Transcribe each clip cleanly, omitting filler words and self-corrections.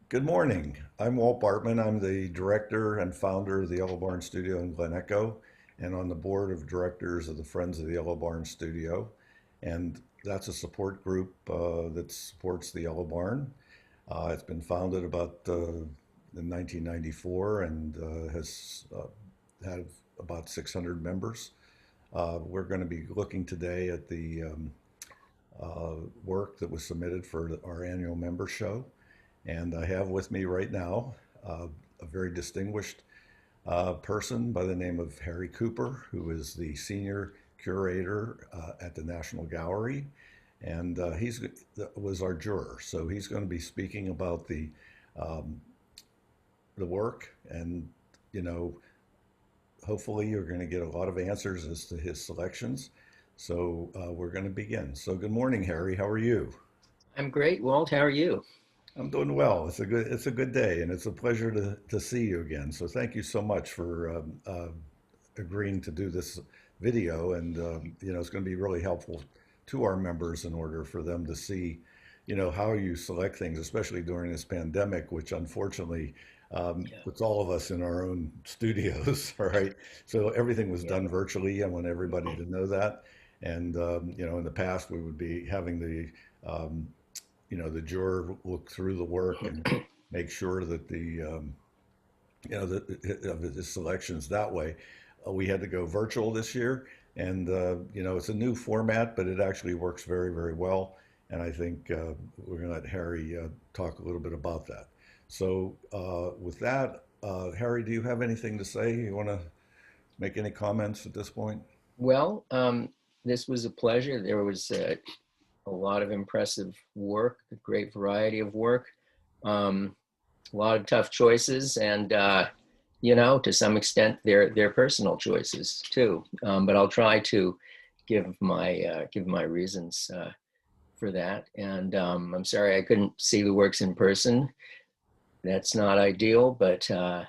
Good morning. I'm Walt Bartman. I'm the director and founder of the Yellow Barn Studio in Glen Echo and on the board of directors of the Friends of the Yellow Barn Studio. And that's a support group that supports the Yellow Barn. It's been founded about in 1994 and has had about 600 members. We're going to be looking today at the work that was submitted for our annual member show. And I have with me right now a very distinguished person by the name of Harry Cooper, who is the senior curator at the National Gallery. And he's was our juror. So he's going to be speaking about um, the work and, you know, hopefully you're going to get a lot of answers as to his selections. So we're going to begin. So good morning, Harry. How are you? I'm great, Walt. How are you? I'm doing well. It's a good day, and it's a pleasure to see you again. So thank you so much for agreeing to do this video, and it's going to be really helpful to our members in order for them to see, how you select things, especially during this pandemic, which unfortunately Yeah, puts all of us in our own studios, right? So everything was yeah, done virtually. I want everybody to know that. And in the past, we would be having the juror look through the work and make sure that of his selections that way. We had to go virtual this year, and it's a new format, but it actually works very, very well. And I think we're going to let Harry talk a little bit about that. So with that, Harry, do you have anything to say? You want to make any comments at this point? Well, this was a pleasure. There was a lot of impressive work, a great variety of work, a lot of tough choices, and to some extent, their personal choices too. But I'll try to give my reasons for that. And I'm sorry I couldn't see the works in person. That's not ideal, but the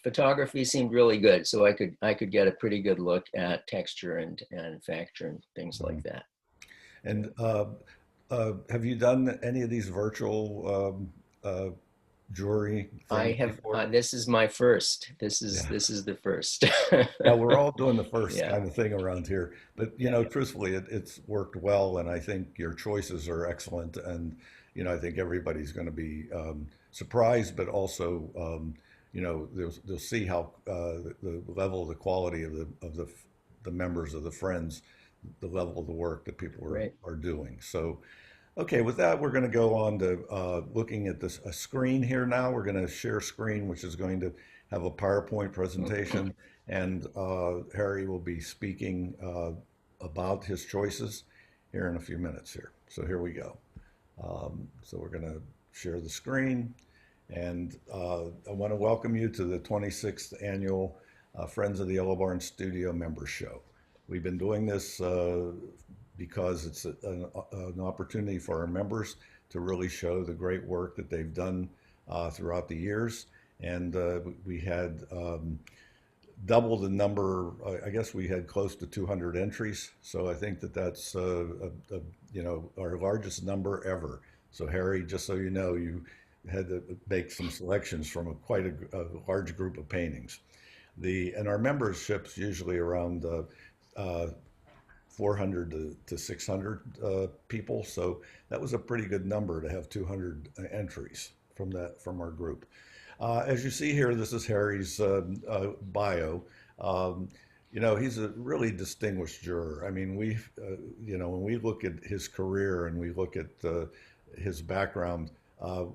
photography seemed really good, so I could get a pretty good look at texture and factor and things like Mhm. that. And have you done any of these virtual jewelry I things have before? this is my first. This is Yeah. this is the first. Yeah, we're all doing the first Yeah, kind of thing around here. But, yeah, truthfully, it's worked well. And I think your choices are excellent. And, I think everybody's going to be surprised, but also, they'll see how the level, the quality the members of the Friends, the level of the work that people great. are doing. So, okay, with that, we're going to go on to looking at a screen here now. We're going to share screen, which is going to have a PowerPoint presentation, and Harry will be speaking about his choices here in a few minutes here. So here we go. So we're going to share the screen, and I want to welcome you to the 26th annual Friends of the Yellow Barn Studio Members Show. We've been doing this because it's an opportunity for our members to really show the great work that they've done throughout the years. And we had double the number. I guess we had close to 200 entries. So I think that that's our largest number ever. So Harry, just so you know, you had to make some selections from quite a large group of paintings. And our memberships usually around uh, 400 to 600 people. So that was a pretty good number to have 200 entries from our group. As you see here, this is Harry's bio. Um, he's a really distinguished juror. I mean, when we look at his career and we look at his background, uh,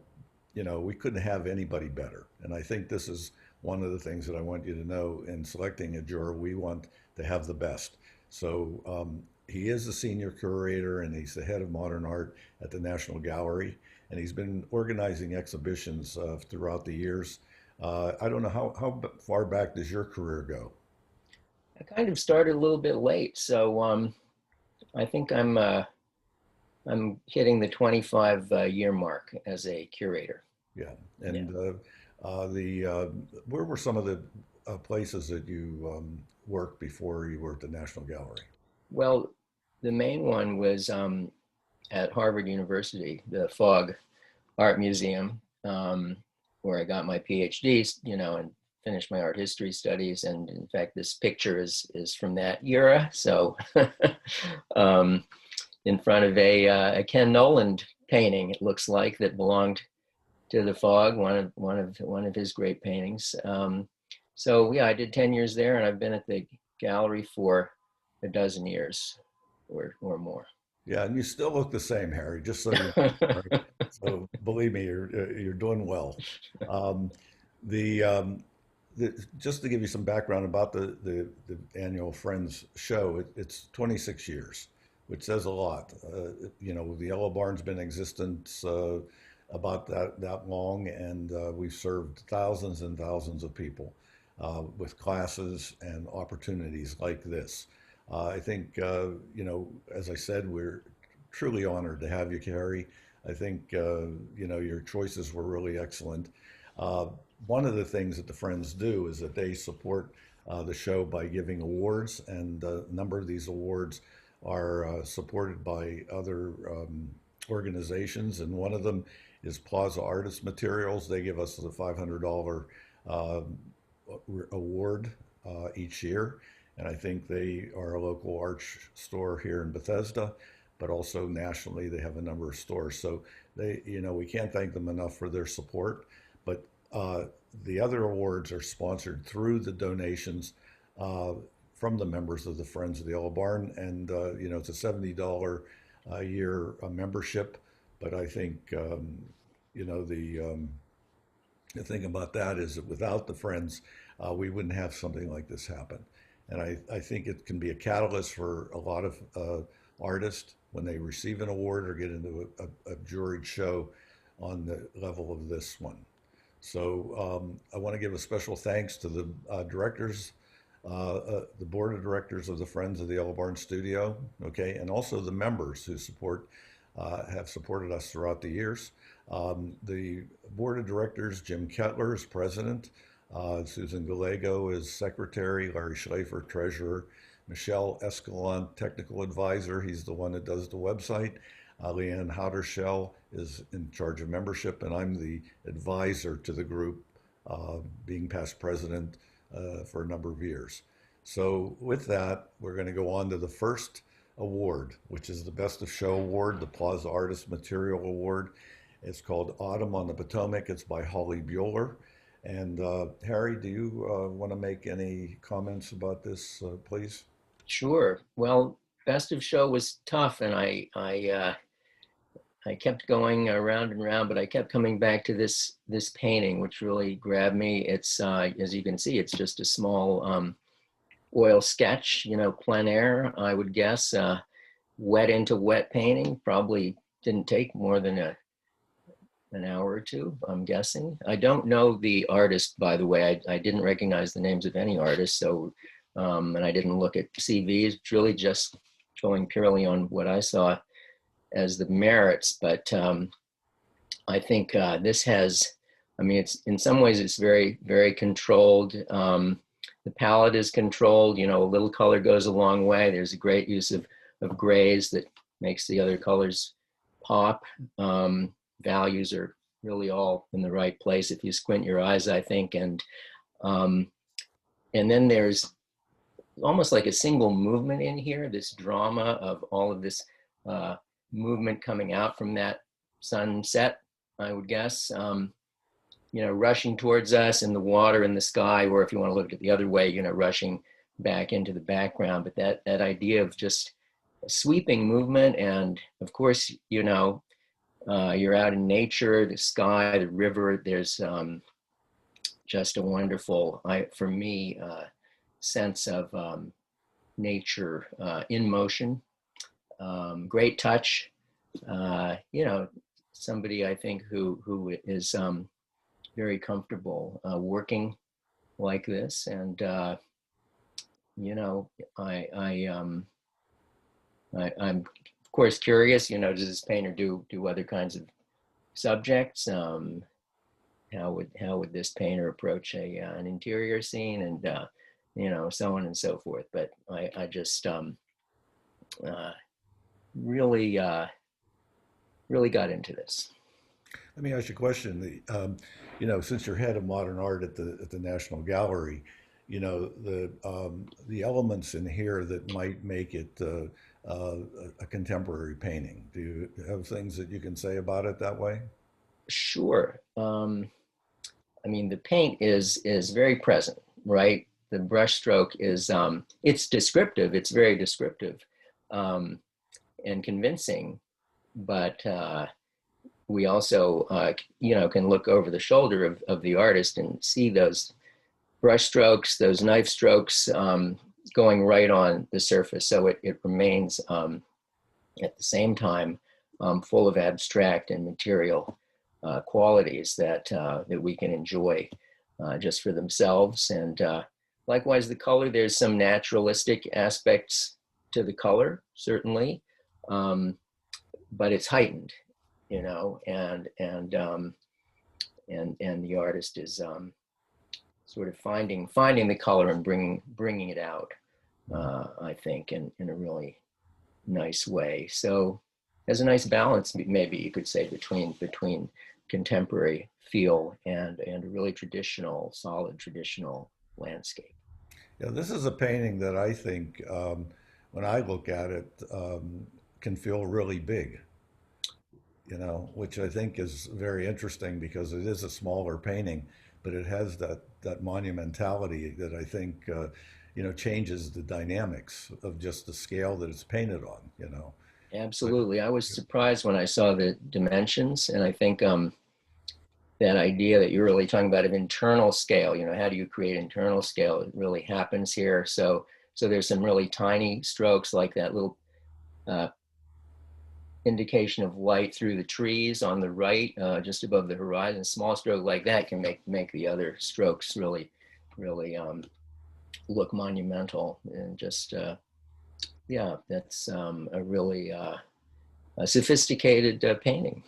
we couldn't have anybody better. And I think this is one of the things that I want you to know in selecting a juror. We want to have the best. So he is the senior curator and he's the head of modern art at the National Gallery. And he's been organizing exhibitions throughout the years. I don't know how far back does your career go? I kind of started a little bit late, so I think I'm hitting the 25 year mark as a curator. Yeah. Yeah. And the where were some of the places that you worked before you were at the National Gallery? Well, the main one was at Harvard University, the FOG art museum, where I got my PhD, and finished my art history studies. And in fact, this picture is from that era. So um, in front of a Ken Noland painting, it looks like, that belonged to the Fog, one of his great paintings. So yeah, I did 10 years there, and I've been at the gallery for a dozen years or more. Yeah, and you still look the same, Harry, just so you know. All right. So believe me, you're doing well. Um, the, um, just to give you some background about the annual Friends show, it's 26 years, which says a lot. The Yellow Barn's been in existence about that long, and we've served thousands and thousands of people with classes and opportunities like this. I think, as I said, we're truly honored to have you, Carrie. I think, your choices were really excellent. Uh, One of the things that the Friends do is that they support the show by giving awards, and a number of these awards are supported by other organizations, and one of them is Plaza Artist Materials. They give us the $500 uh, award each year. And I think they are a local art store here in Bethesda, but also nationally they have a number of stores. So we can't thank them enough for their support. But the other awards are sponsored through the donations uh, from the members of the Friends of the Yellow Barn, and it's a $70 a year membership. But I think you know the thing about that is that without the Friends, we wouldn't have something like this happen. And I think it can be a catalyst for a lot of artists when they receive an award or get into a juried show on the level of this one. So I want to give a special thanks to the directors, the board of directors of the Friends of the Yellow Barn Studio, okay, and also the members who have supported us throughout the years. The board of directors, Jim Kettler is president, Susan Gallego is secretary, Larry Schlafer treasurer, Michelle Escalon technical advisor. He's the one that does the website. Leanne Houdershell is in charge of membership, and I'm the advisor to the group, being past president for a number of years. So with that, we're going to go on to the first award, which is the Best of Show Award, the Plaza Artist Material Award. It's called Autumn on the Potomac. It's by Holly Bueller. And Harry, do you want to make any comments about this, please? Sure. Well, Best of Show was tough, and I kept going around and around, but I kept coming back to this painting, which really grabbed me. It's as you can see, it's just a small oil sketch, plein air, I would guess, wet into wet painting. Probably didn't take more than an hour or two, I'm guessing. I don't know the artist, by the way. I didn't recognize the names of any artists, so and I didn't look at CVs. It's really just going purely on what I saw as the merits. But I think this has, I mean, it's in some ways it's very, very controlled. The palette is controlled. A little color goes a long way. There's a great use of grays that makes the other colors pop. Values are really all in the right place if you squint your eyes, I think. Um, and then there's almost like a single movement in here, this drama of all of this uh, movement coming out from that sunset, I would guess, rushing towards us in the water and the sky, or if you want to look at it the other way, rushing back into the background. But that idea of just a sweeping movement, and of course, you're out in nature, the sky, the river. There's just a wonderful, for me, sense of nature in motion. Great touch. Somebody I think who is very comfortable working like this, and I'm of course curious. Does this painter do other kinds of subjects? How would this painter approach an interior scene, and so on and so forth. But I just uh, really really got into this. Let me ask you a question. Since you're head of modern art at the National Gallery, the elements in here that might make it a contemporary painting. Do you have things that you can say about it that way? Sure. I mean, the paint is very present, right? The brushstroke is it's descriptive. It's very descriptive um, and convincing, but we also can look over the shoulder of the artist and see those brush strokes, those knife strokes going right on the surface. So it remains at the same time full of abstract and material qualities that we can enjoy just for themselves. And likewise, the color, there's some naturalistic aspects to the color, certainly, um, but it's heightened, and the artist is sort of finding the color and bringing it out. I think in a really nice way. So there's a nice balance, maybe you could say, between contemporary feel and a really traditional, solid traditional landscape. Yeah, this is a painting that I think, when I look at it, can feel really big, which I think is very interesting because it is a smaller painting, but it has that monumentality that I think, changes the dynamics of just the scale that it's painted on. But Absolutely. I was surprised when I saw the dimensions, and I think that idea that you're really talking about of internal scale, how do you create internal scale? It really happens here. So there's some really tiny strokes like that little uh, indication of light through the trees on the right, just above the horizon. Small stroke like that can make the other strokes really look monumental. And just yeah, that's a really a sophisticated painting.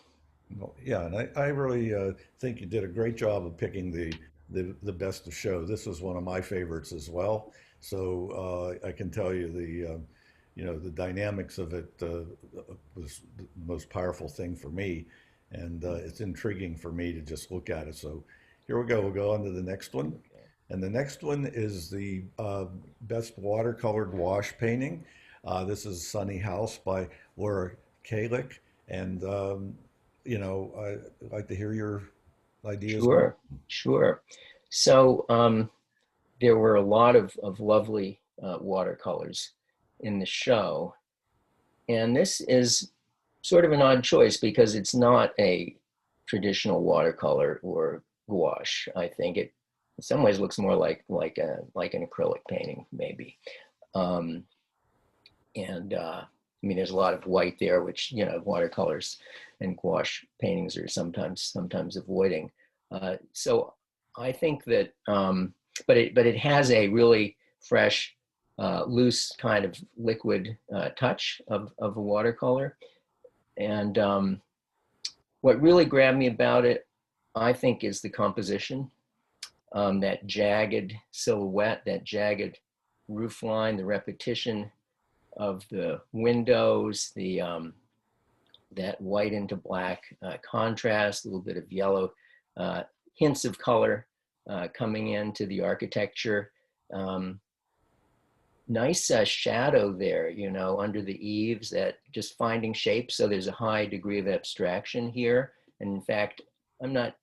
well, yeah, and I really think you did a great job of picking the best of show. This was one of my favorites as well. So I can tell you the dynamics of it was the most powerful thing for me, and it's intriguing for me to just look at it. So here we go. We'll go on to the next one, and the next one is the best watercolored wash painting. This is Sunny House by Laura Kalick, and I'd like to hear your ideas on Sure, sure. So there were a lot of lovely watercolors in the show. And this is sort of an odd choice because it's not a traditional watercolor or gouache. I think it, in some ways, looks more like an acrylic painting, maybe. Um, and I mean, there's a lot of white there, which watercolors and gouache paintings are sometimes avoiding. So I think that, but it has a really fresh, loose kind of liquid touch of a watercolor. And what really grabbed me about it, I think, is the composition. That jagged silhouette, that jagged roof line, the repetition of the windows, the that white into black contrast, a little bit of yellow, uh, hints of color coming into the architecture. Um, Nice shadow there, under the eaves, that just finding shapes. So there's a high degree of abstraction here. And in fact, I'm not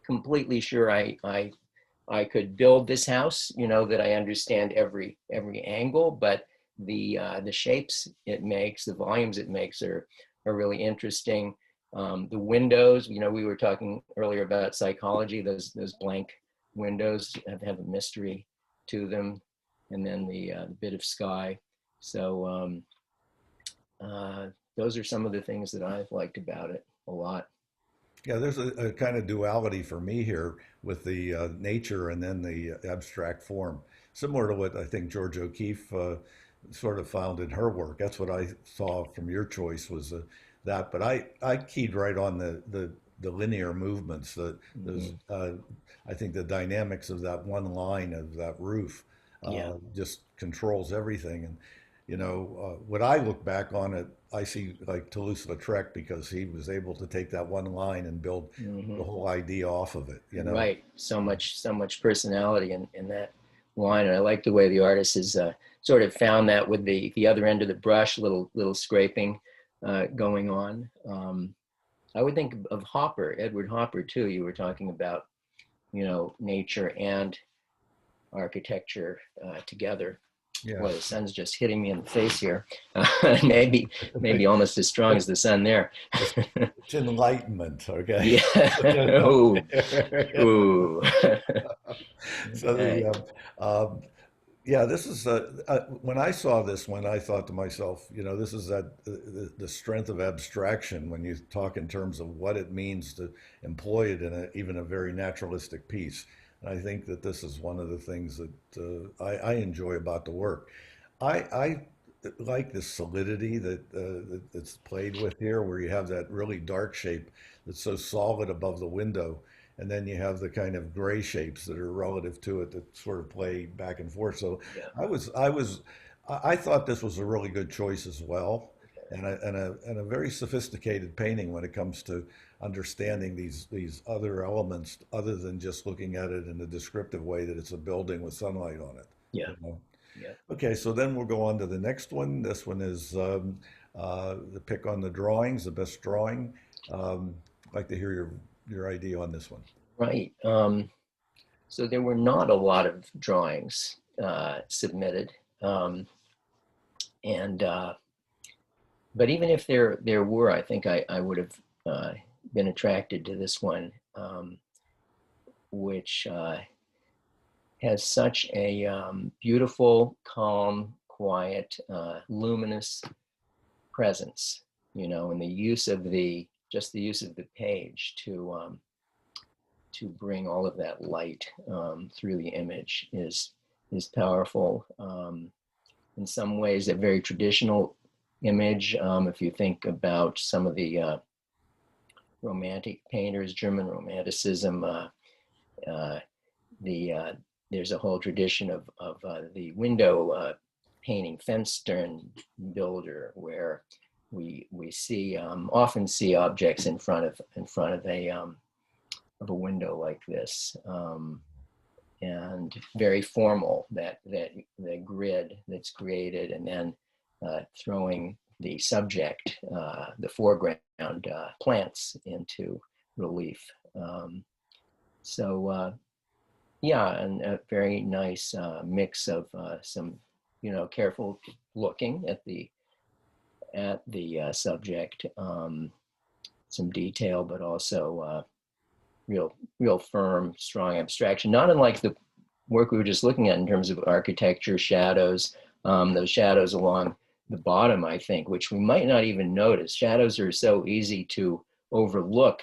completely sure I could build this house, that I understand every angle, but the shapes it makes, the volumes it makes are really interesting. The windows, we were talking earlier about psychology. Those blank windows have a mystery to them, and then the bit of sky. So those are some of the things that I've liked about it a lot. Yeah, there's a kind of duality for me here with the nature and then the abstract form, similar to what I think George O'Keeffe sort of found in her work. That's what I saw from your choice was that. But I keyed right on the linear movements. Those Mhm. I think the dynamics of that one line of that roof Yeah. just controls everything. And when I look back on it, I see like Toulouse-Lautrec because he was able to take that one line and build the Hmm. whole idea off of it, you know? Right. So much personality in that line. And I like the way the artist has sort of found that with the other end of the brush, little scraping going on. I would think of Hopper, Edward Hopper too. You were talking about, nature and architecture together. Yeah. Boy, the sun's just hitting me in the face here. Maybe almost as strong as the sun there. It's, it's enlightenment, okay? Yeah. Ooh. Ooh. So the Okay. yeah, this is when I saw this one, I thought to myself, this is that the strength of abstraction when you talk in terms of what it means to employ it in even a very naturalistic piece. And I think that this is one of the things that I enjoy about the work. I like the solidity that's played with here, where you have that really dark shape that's so solid above the window, and then you have the kind of gray shapes that are relative to it that sort of play back and forth. So Yeah. I thought this was a really good choice as well, and a very sophisticated painting when it comes to understanding these other elements other than just looking at it in a descriptive way that it's a building with sunlight on it. Yeah. You know? Yeah. Okay, so then we'll go on to the next one. This one is the pick on the drawings, the best drawing. I'd like to hear your idea on this one. Right. So there were not a lot of drawings submitted, um, and but even if there were, I think I would have been attracted to this one, which has such a beautiful, calm, quiet, luminous presence. And the use of the use of the page to bring all of that light through the image is powerful. In some ways, a very traditional image. If you think about some of the romantic painters, German Romanticism, uh, the there's a whole tradition of the window painting, Fenstern builder, where we see often see objects in front of a window like this, and very formal. That the grid that's created, and then throwing the subject, the foreground plants into relief. So yeah, and a very nice mix of some, careful looking at the subject, some detail, but also real firm, strong abstraction. Not unlike the work we were just looking at in terms of architecture, shadows, those shadows along the bottom, I think, which we might not even notice. Shadows are so easy to overlook,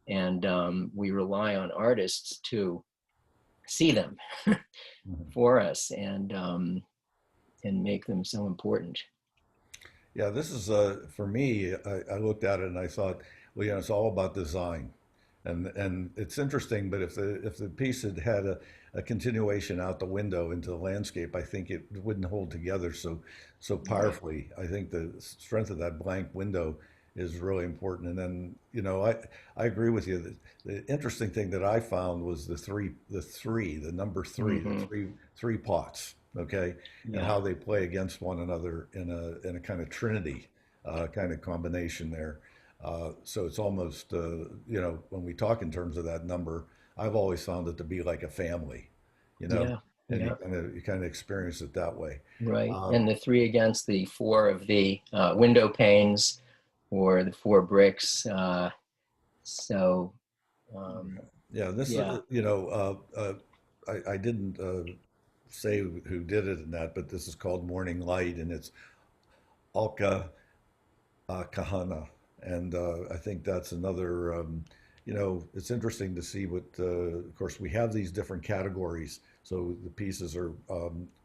and we rely on artists to see them Mhm. for us, and make them so important. Yeah, this is for me. I looked at it and I thought, well, it's all about design, and it's interesting. But if the piece had had a continuation out the window into the landscape, I think it wouldn't hold together so Right. powerfully. I think the strength of that blank window is really important. And then I agree with you. The interesting thing that I found was the number three, the Hmm. three pots. Okay, and Yeah. how they play against one another in a kind of trinity kind of combination there. So it's almost when we talk in terms of that number, I've always found it to be like a family, you know, Yeah. and Yeah. you kind of experience it that way. Right. Um, And the three against the four of the window panes, or the four bricks. So, um, yeah, this yeah. I didn't say who did it in that, but this is called Morning Light, and it's Alka Kahana, and I think that's another. It's interesting to see what. Of course, we have these different categories, so the pieces are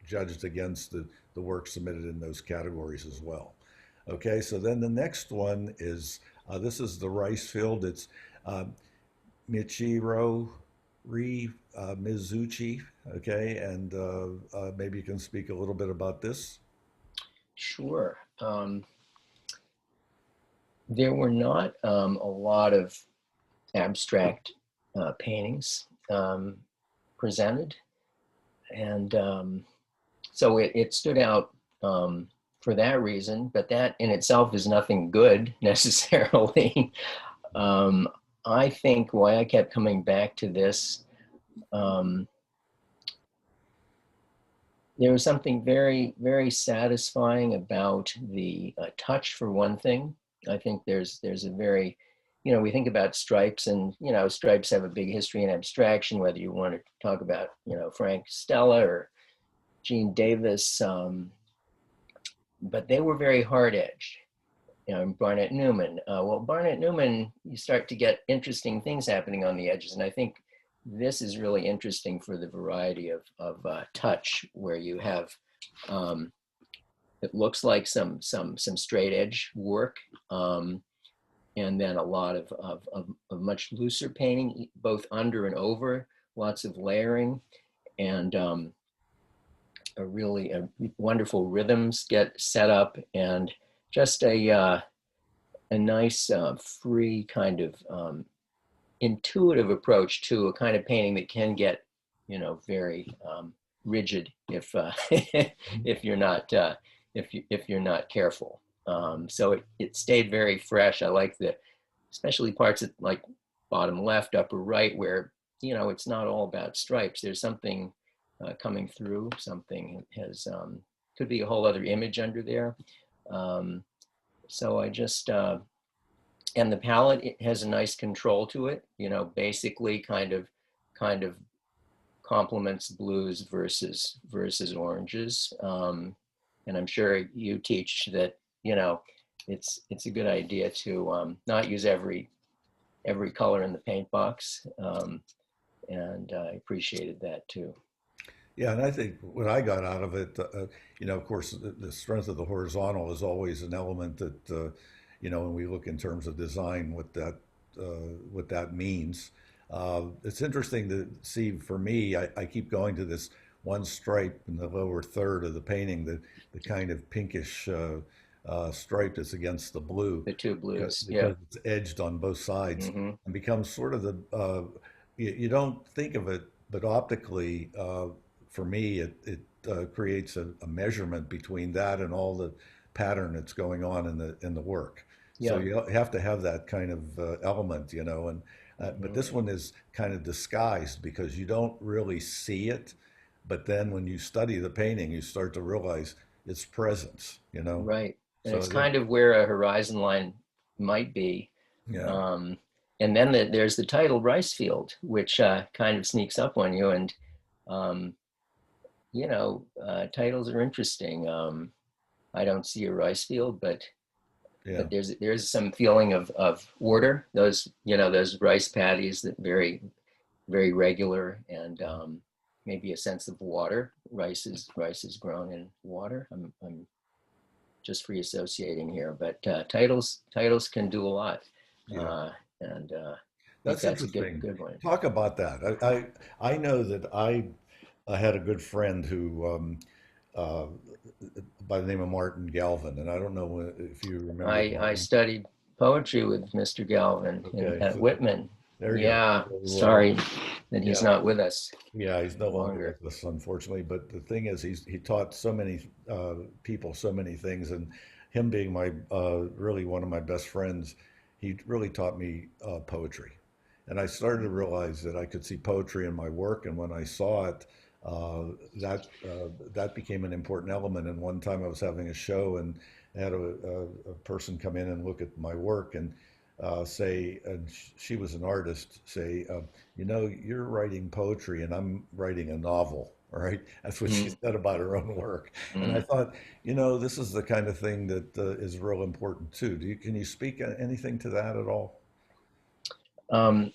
judged against the work submitted in those categories as well. Okay, so then the next one is this is the rice field. It's uh, Michiro Mizuchi. Okay, and maybe you can speak a little bit about this. Sure. There were not a lot of abstract paintings presented, and so it stood out for that reason. But that in itself is nothing good necessarily. um, I think why I kept coming back to this, um, there was something very, very satisfying about the touch, for one thing. I think there's a very, we think about stripes, and stripes have a big history in abstraction. Whether you want to talk about Frank Stella or Gene Davis, but they were very hard edged. Barnett Newman. Well, Barnett Newman, you start to get interesting things happening on the edges, and I think this is really interesting for the variety of touch, where you have um, it looks like some straight edge work, and then a lot of much looser painting, both under and over, lots of layering, and a wonderful rhythms get set up, and just a nice free kind of intuitive approach to a kind of painting that can get very rigid if if you're not if you're not careful. So it stayed very fresh. I like the especially parts at like bottom left, upper right, where it's not all about stripes. There's something coming through. Something has could be a whole other image under there. Um, so I just and the palette, it has a nice control to it. Basically kind of complements blues versus oranges. And I'm sure you teach that it's a good idea to not use every color in the paint box. And I appreciated that too. Yeah, and I think what I got out of it, of course, the strength of the horizontal is always an element that, when we look in terms of design, what that means. It's interesting to see. For me, I keep going to this one stripe in the lower third of the painting, the kind of pinkish stripe that's against the blue, The two blues, yeah. because it's edged on both sides Hmm. and becomes sort of you don't think of it, but optically, for me, it creates a measurement between that and all the pattern that's going on in the work. So Yeah. you have to have that kind of element, and but Hmm. this one is kind of disguised because you don't really see it, but then when you study the painting, you start to realize its presence. Right. And So it's kind of where a horizon line might be. yeah, Um, and then there's the title rice field, which kind of sneaks up on you. And, um, titles are interesting. I don't see a rice field, yeah, but there's some feeling of order. Those rice paddies that very regular, and maybe a sense of water. Rice is grown in water. I'm just free associating here, but titles can do a lot, yeah. uh, and I think That's that's a good interesting. good one. Talk about that. I know that I had a good friend who uh, by the name of Martin Galvin, and I don't know if you remember I Martin. studied poetry with Mr. Galvin Okay, at so Whitman. there you go. Yeah, So, sorry that he's yeah, not with us yeah, he's no longer longer. with us, unfortunately. But the thing is, he taught so many people so many things, and him being my really one of my best friends, he really taught me poetry. And I started to realize that I could see poetry in my work, and when I saw it, uh, that became an important element. And one time I was having a show and had a person come in and look at my work and say, and she was an artist, say, you're writing poetry and I'm writing a novel. All right. That's what she Mm, said about her own work. And I mm. thought, this is the kind of thing that is real important too. Can you speak anything to that at all? Um,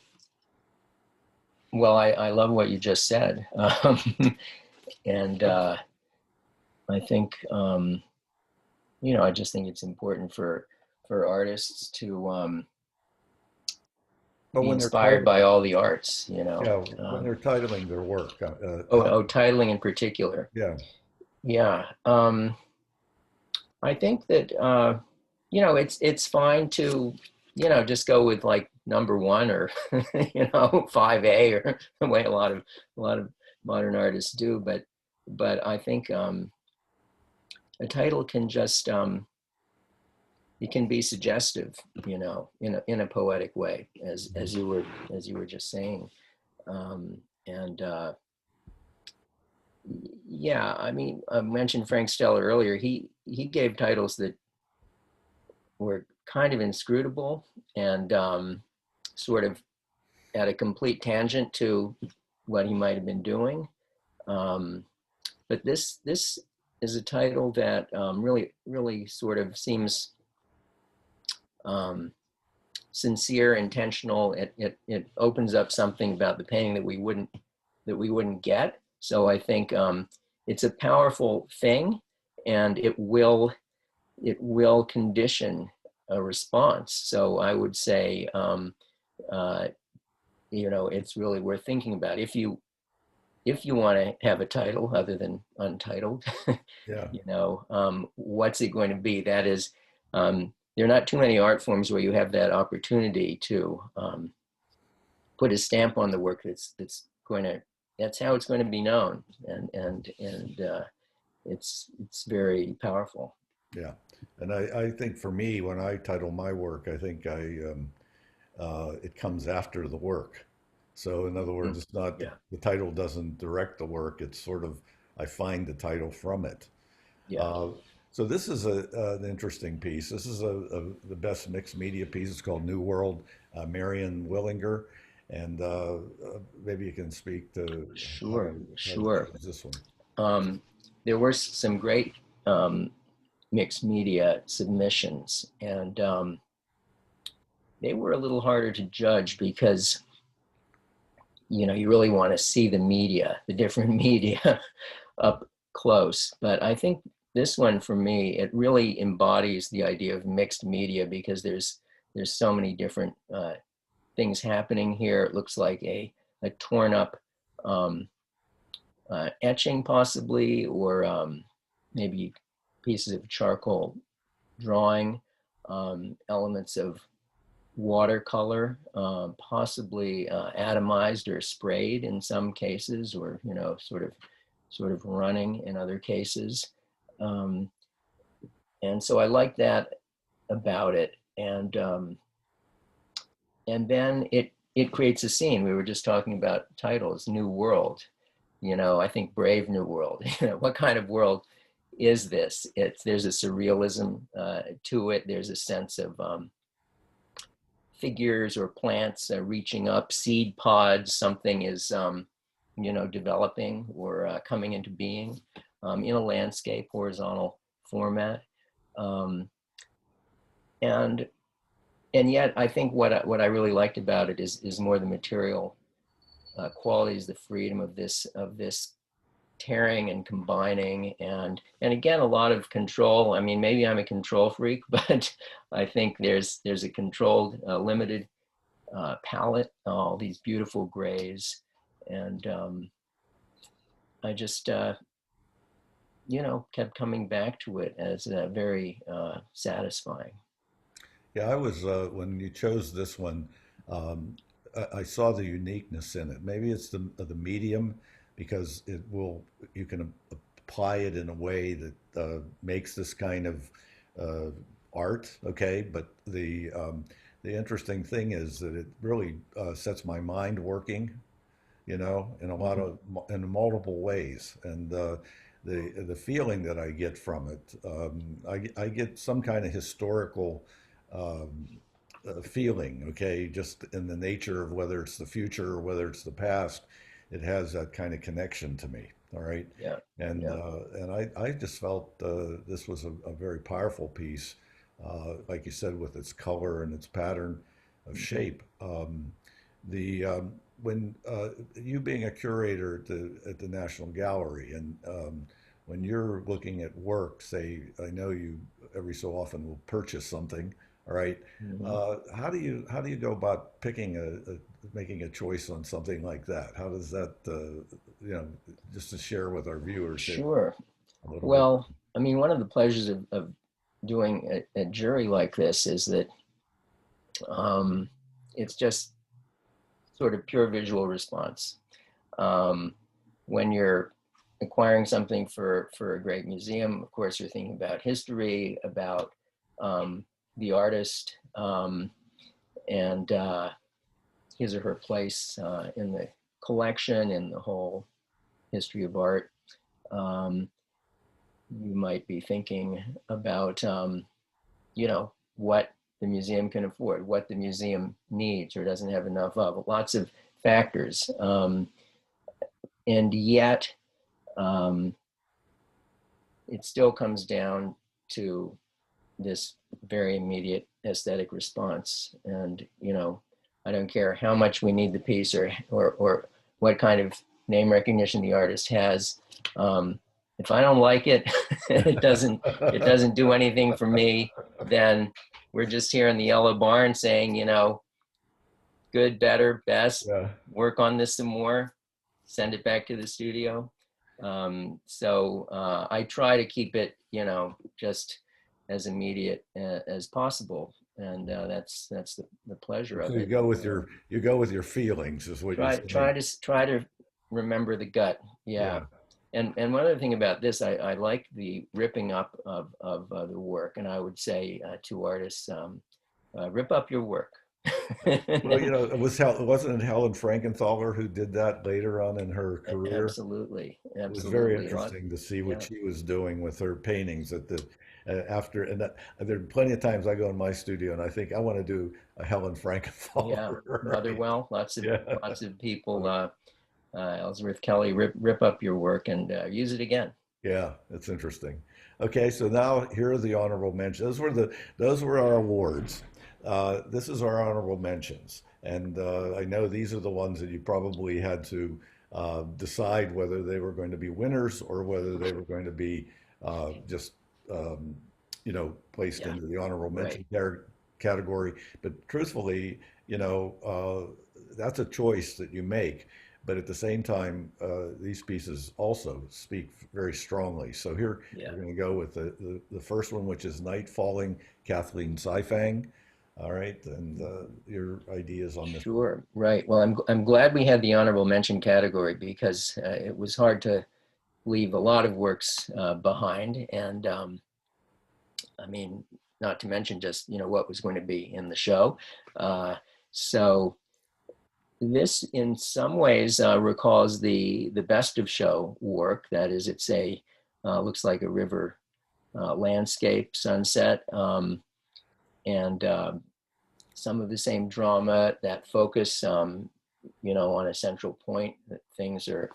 well, I love what you just said, and I think I just think it's important for artists to But be when they're inspired by titling, all the arts. when they're titling their work, Titling in particular. yeah, Yeah. I think that. it's fine to, just go with like number one or 5A or the way a lot of modern artists do. But I think a title can just it can be suggestive, in a poetic way, as you were just saying. And yeah, I mean, I mentioned Frank Stella earlier. He gave titles that were kind of inscrutable and sort of at a complete tangent to what he might have been doing. Um, but this is a title that really really sort of seems um, sincere, intentional. It opens up something about the painting that we wouldn't get. So I think it's a powerful thing, and it will condition a response. So I would say, uh, it's really worth thinking about. If you want to have a title other than untitled, Yeah. what's it going to be? That is, there are not too many art forms where you have that opportunity to put a stamp on the work that's how it's going to be known, and it's very powerful. Yeah. And I think for me, when I title my work, I think it comes after the work. So in other words, Mm. it's not Yeah, the title doesn't direct the work. It's sort of I find the title from it. yeah. Uh, so this is an interesting piece. This is the best mixed media piece. It's called New World, Marion Willinger, and maybe you can speak to Sure, how you sure. chose this one. Um, there were some great um, mixed media submissions, and they were a little harder to judge because you really want to see the different media up close. But I think this one for me, it really embodies the idea of mixed media because there's so many different things happening here. It looks like a torn up um, etching possibly, or maybe pieces of charcoal drawing, elements of watercolor, possibly atomized or sprayed in some cases, or sort of running in other cases. Um, and so I like that about it. And then it creates a scene. We were just talking about titles, New World. I think Brave New World. What kind of world is this? There's a surrealism to it. There's a sense of figures or plants reaching up, seed pods. Something is developing or coming into being in a landscape horizontal format. Um, and and yet I think what I really liked about it is more the material qualities, the freedom of this tearing and combining, and again a lot of control. I mean, maybe I'm a control freak, but I think there's a controlled, limited palette, all these beautiful grays, and I just kept coming back to it as very satisfying. Yeah, I was when you chose this one, I saw the uniqueness in it. Maybe it's the medium because it will you can apply it in a way that makes this kind of uh, art. Okay, but the interesting thing is that it really sets my mind working, in a lot Mhm. of in multiple ways, and the feeling that I get from it, I get some kind of historical um, feeling. Okay, just in the nature of whether it's the future or whether it's the past, it has that kind of connection to me. All right, Yeah, and yeah. I just felt this was a very powerful piece, like you said, with its color and its pattern of Mhm. shape. The when you being a curator at the National Gallery, and when you're looking at work, say, I know you every so often will purchase something. All right, Mhm. how do you go about picking making a choice on something like that? How does that just to share with our viewers here Sure. a little bit? Well, I mean, one of the pleasures of doing a jury like this is that um, it's just sort of pure visual response. Um, when you're acquiring something for a great museum, of course, you're thinking about history, about the artist, and his or her place in the collection, in the whole history of art. Um, you might be thinking about, what the museum can afford, what the museum needs or doesn't have enough of, lots of factors. And yet, um, it still comes down to this very immediate aesthetic response. And, I don't care how much we need the piece or what kind of name recognition the artist has. If I don't like it, it doesn't do anything for me. Then we're just here in the yellow barn saying, good, better, best, Yeah. work on this some more, send it back to the studio. So I try to keep it, just as immediate as possible, and that's the pleasure So of you it. go with your feelings, is what you're saying. Try to remember the gut. Yeah. Yeah. And one other thing about this, I like the ripping up of the work, and I would say to artists, rip up your work. Well, wasn't it Helen Frankenthaler who did that later on in her career? Absolutely, It was very absolutely. interesting to see what Yeah, she was doing with her paintings after, and there are plenty of times I go in my studio and I think I want to do a Helen yeah. Frankenthaler. Right? Motherwell, lots of Yeah. lots of people. Ellsworth Kelly, rip up your work and use it again. Yeah, it's interesting. Okay, so now here are the honorable mentions. Those were our awards. This is our honorable mentions, and I know these are the ones that you probably had to decide whether they were going to be winners or whether they were going to be just um, placed Yeah, into the honorable right. mention category. But truthfully, that's a choice that you make. But at the same time, these pieces also speak very strongly. So here Yeah. we're going to go with the first one, which is Night Falling, Kathleen Sifang. All right, and your ideas on this one. Sure. Right. Well, I'm glad we had the honorable mention category because it was hard to leave a lot of works behind, and I mean, not to mention just what was going to be in the show. Uh, so this, in some ways, recalls the best of show work. That is, it's a looks like a river landscape sunset, and some of the same drama, that focus, on a central point that things are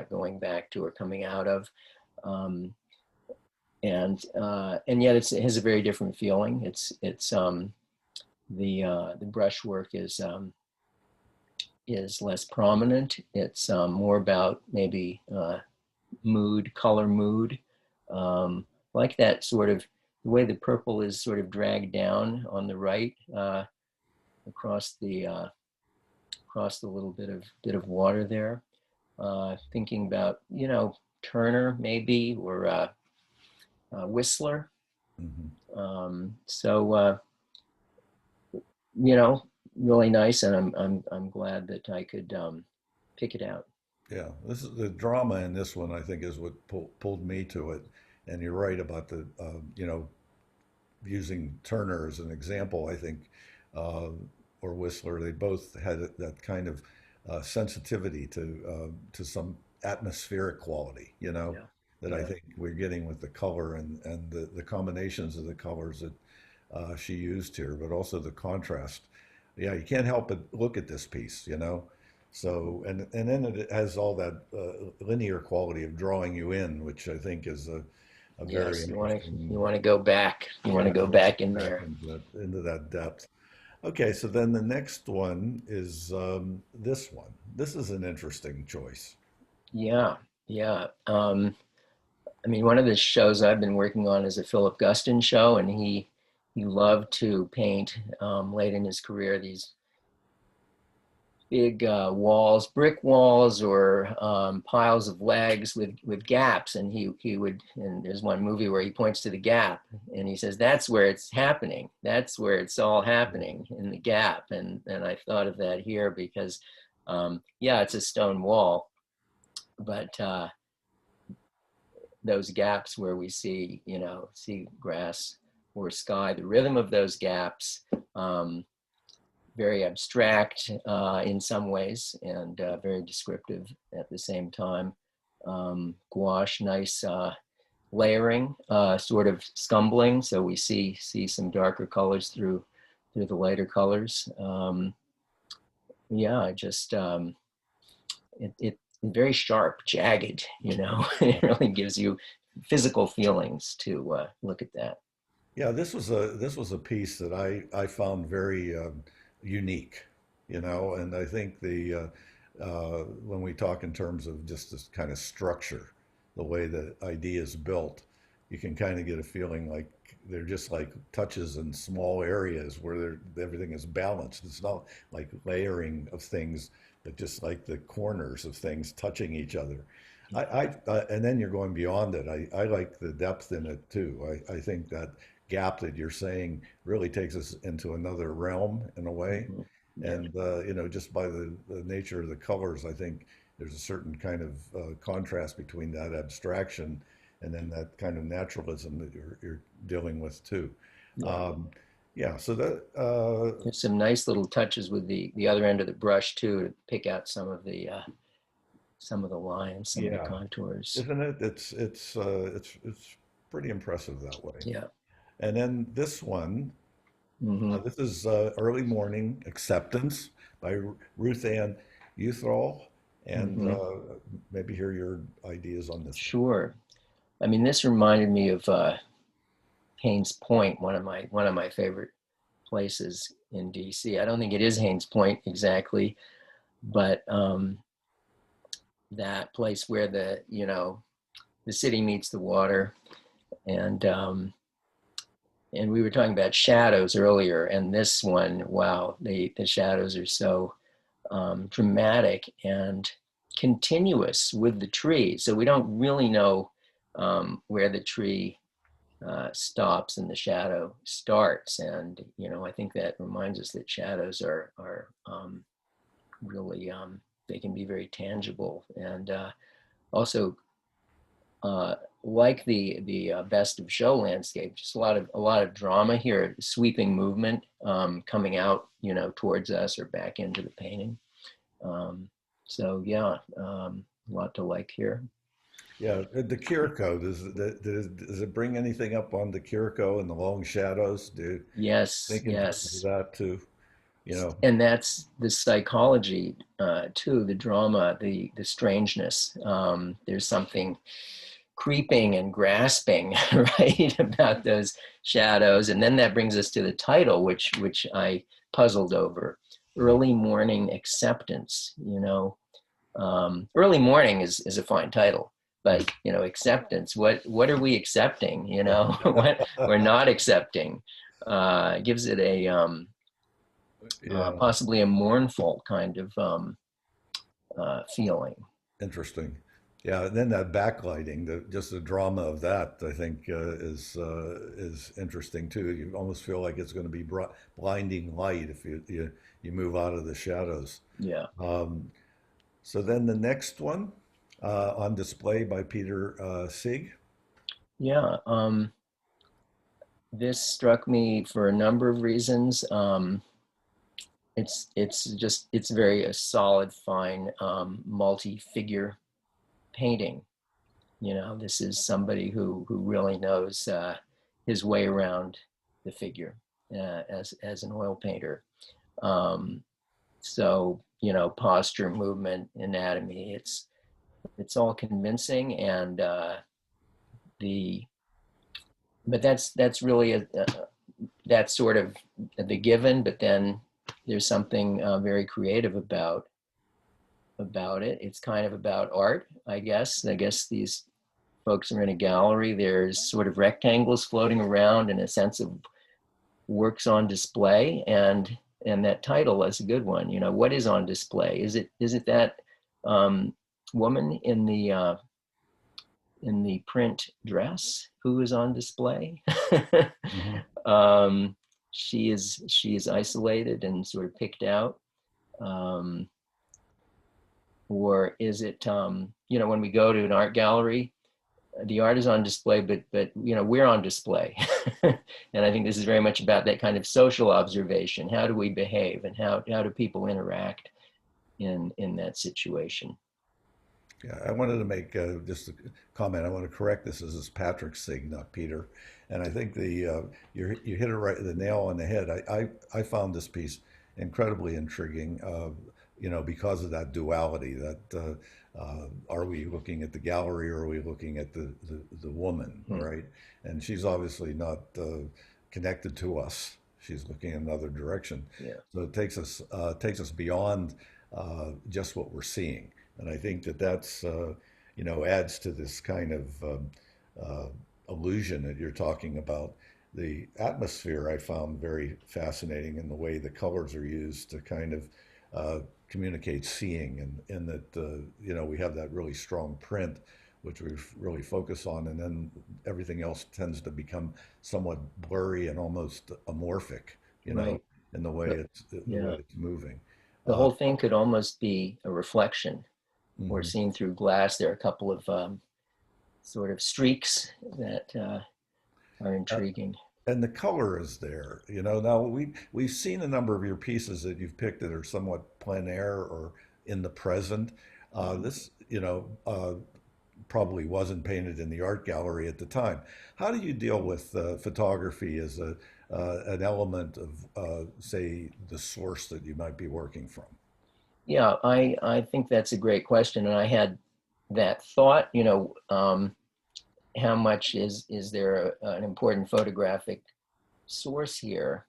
going back to or coming out of, um, and yet it has a very different feeling. It's the brushwork is less prominent. It's more about maybe mood, color mood, like that sort of the way the purple is sort of dragged down on the right across the little bit of water there. Thinking about Turner maybe or Whistler. Mhm. So you know, really nice, and I'm glad that I could pick it out. Yeah, this is the drama in this one. I think is what pulled me to it. And you're right about using Turner as an example. I think uh, or Whistler, they both had that kind of sensitivity to some atmospheric quality, Yeah, that I yeah, think we're getting with the color and the combinations of the colors that she used here, but also the contrast. Yeah, you can't help but look at this piece. So and then it has all that linear quality of drawing you in, which I think is a very yes. You interesting. want to go back. You want to Yeah, go let's back get in back there. into that depth. Okay, so then the next one is this one. This is an interesting choice. Yeah, yeah. I mean, one of the shows I've been working on is a Philip Guston show, and he loved to paint late in his career these big walls, brick walls, or piles of legs with gaps. And he would, and there's one movie where he points to the gap and he says, that's where it's happening. That's where it's all happening, in the gap. And I thought of that here because, yeah, it's a stone wall, but those gaps where we see, see grass or sky, the rhythm of those gaps, very abstract in some ways, and very descriptive at the same time. Gouache, nice layering, sort of scumbling, so we see some darker colors through the lighter colors. Yeah, just it very sharp, jagged. It really gives you physical feelings to look at that. Yeah, this was a piece that I found very unique, and I think when we talk in terms of just this kind of structure, the way the idea is built, you can kind of get a feeling like they're just like touches in small areas where everything is balanced. It's not like layering of things, but just like the corners of things touching each other. And then you're going beyond it. I like the depth in it too. I think that gap that you're saying really takes us into another realm in a way. Mhm. Yeah. And just by the nature of the colors, I think there's a certain kind of contrast between that abstraction and then that kind of naturalism that you're dealing with too. Yeah. Um, yeah, so that There's some nice little touches with the other end of the brush too, to pick out some of the lines, some of the yeah, contours. isn't it? It's pretty impressive that way. Yeah. And then this one, Hmm. this is Early Morning Acceptance by Ruth Ann Uthall, and Hmm. maybe hear your ideas on this one. Sure. I mean, this reminded me of Haynes Point, one of my favorite places in DC. I don't think it is Haynes Point exactly, but that place where the city meets the water, and we were talking about shadows earlier, and this one, wow, the shadows are so dramatic and continuous with the tree. So we don't really know where the tree stops and the shadow starts. And I think that reminds us that shadows are really, they can be very tangible, and also uh, like the best of show landscape, just a lot of drama here, sweeping movement coming out, towards us or back into the painting. So yeah, a lot to like here. Yeah, the Kiriko, does it bring anything up on the Kiriko and the long shadows? Do you Yes, think in terms of yes, that too? You know, and that's the psychology too, the drama, the strangeness. There's something creeping and grasping, right, about those shadows. And then that brings us to the title, which I puzzled over. yeah. Early Morning Acceptance. Early Morning is a fine title, Mm. but acceptance. What are we accepting? What we're not accepting. Gives it a Yeah, possibly a mournful kind of feeling. interesting. Yeah, and then that backlighting, just the drama of that, I think is interesting too. You almost feel like it's going to be blinding light if you move out of the shadows. Yeah. Um, so then the next one, on display by Peter Sieg. Yeah. This struck me for a number of reasons. It's very a solid, fine, multi-figure painting. This is somebody who really knows his way around the figure as an oil painter. Um, so posture, movement, anatomy. It's all convincing, and the but that's really that's sort of the given. But then there's something very creative about it. It's kind of about art, I guess. I guess these folks are in a gallery. There's sort of rectangles floating around, in a sense of works on display, and and that title is a good one. You know, what is on display? Is it that um, woman in the print dress who is on display? Hmm. um, she is isolated and sort of picked out, um, or is it you know, when we go to an art gallery, the art is on display, but you know, we're on display. And I think this is very much about that kind of social observation. How do we behave, and how do people interact in that situation? Yeah, I wanted to make just a comment. I want to correct this. This is Patrick Sig, not Peter. And I think you hit it right, the nail on the head. I found this piece incredibly intriguing, because of that duality. That are we looking at the gallery, or are we looking at the woman, Hmm. right? And she's obviously not connected to us. She's looking in another direction. Yeah. So it takes us beyond just what we're seeing. And I think that adds to this kind of uh, illusion that you're talking about. The atmosphere I found very fascinating in the way the colors are used to kind of communicate seeing, and that, we have that really strong print, which we really focus on, and then everything else tends to become somewhat blurry and almost amorphic, you know, Right. in the way Yeah. it's moving. The Uh, whole thing could almost be a reflection or mhm. seen through glass. There are a couple of sort of streaks that are intriguing. And the color is there. Now we've seen a number of your pieces that you've picked that are somewhat plein air or in the present. This, probably wasn't painted in the art gallery at the time. How do you deal with photography as an element of, say, the source that you might be working from? Yeah, I think that's a great question, and I had that thought. You know, how much is there an important photographic source here?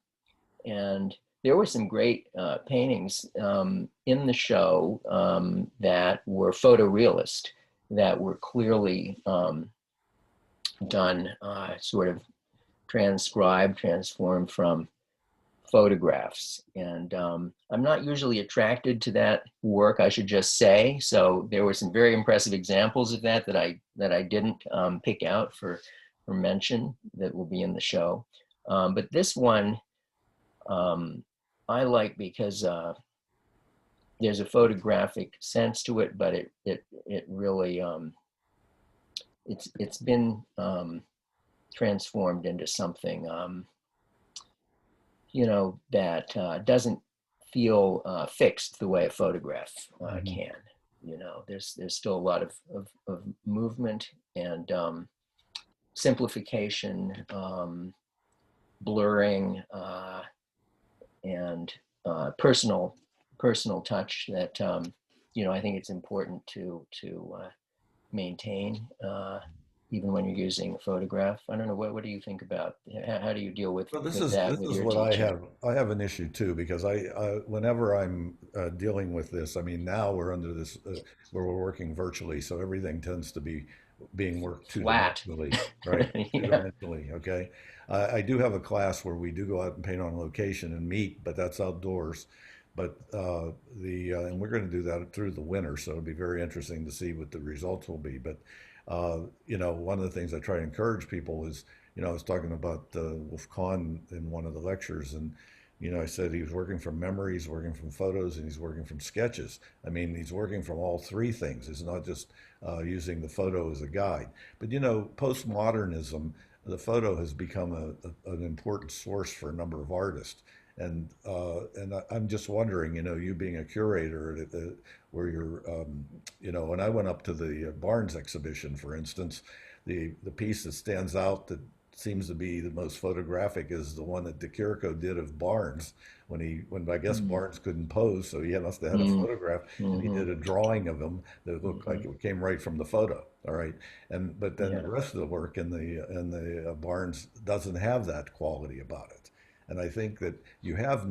And there were some great paintings in the show that were photorealist, that were clearly done, sort of transcribed, transformed from photographs. And I'm not usually attracted to that work, I should just say. So there were some very impressive examples of that I didn't pick out for mention that will be in the show. But this one um, I like because there's a photographic sense to it, but it really it's been transformed into something you know, that doesn't feel fixed the way a photograph Hmm. can. You know, there's still a lot of movement and simplification, blurring, and personal touch that you know, I think it's important to maintain, even when you're using a photograph. I don't know, what do you think about, how do you deal Well, this with is that this with is your what I teaching? have. I have an issue too because whenever I'm dealing with this, I mean, now we're under this where we're working virtually, so everything tends to be being worked two Flat. dimensionally, right? Two Yeah. dimensionally. Okay. I do have a class where we do go out and paint on location and meet, but that's outdoors. But the and we're going to do that through the winter, so it'll be very interesting to see what the results will be. But one of the things I try to encourage people is, I was talking about Wolf Kahn in one of the lectures, and I said he was working from memory, he's working from photos, and he's working from sketches. I mean, he's working from all three things. It's not just using the photo as a guide. But postmodernism, the photo has become an important source for a number of artists. I'm just wondering, you being a curator where you're, when I went up to the Barnes exhibition, for instance, the piece that stands out that seems to be the most photographic is the one that DeCurco did of Barnes when I guess Mm, Barnes couldn't pose, so he must have had a mm, photograph, and he hmm. did a drawing of him that looked like Hmm. it came right from the photo. All right, but then the Yeah. rest of the work in the Barnes doesn't have that quality about it. And I think that you have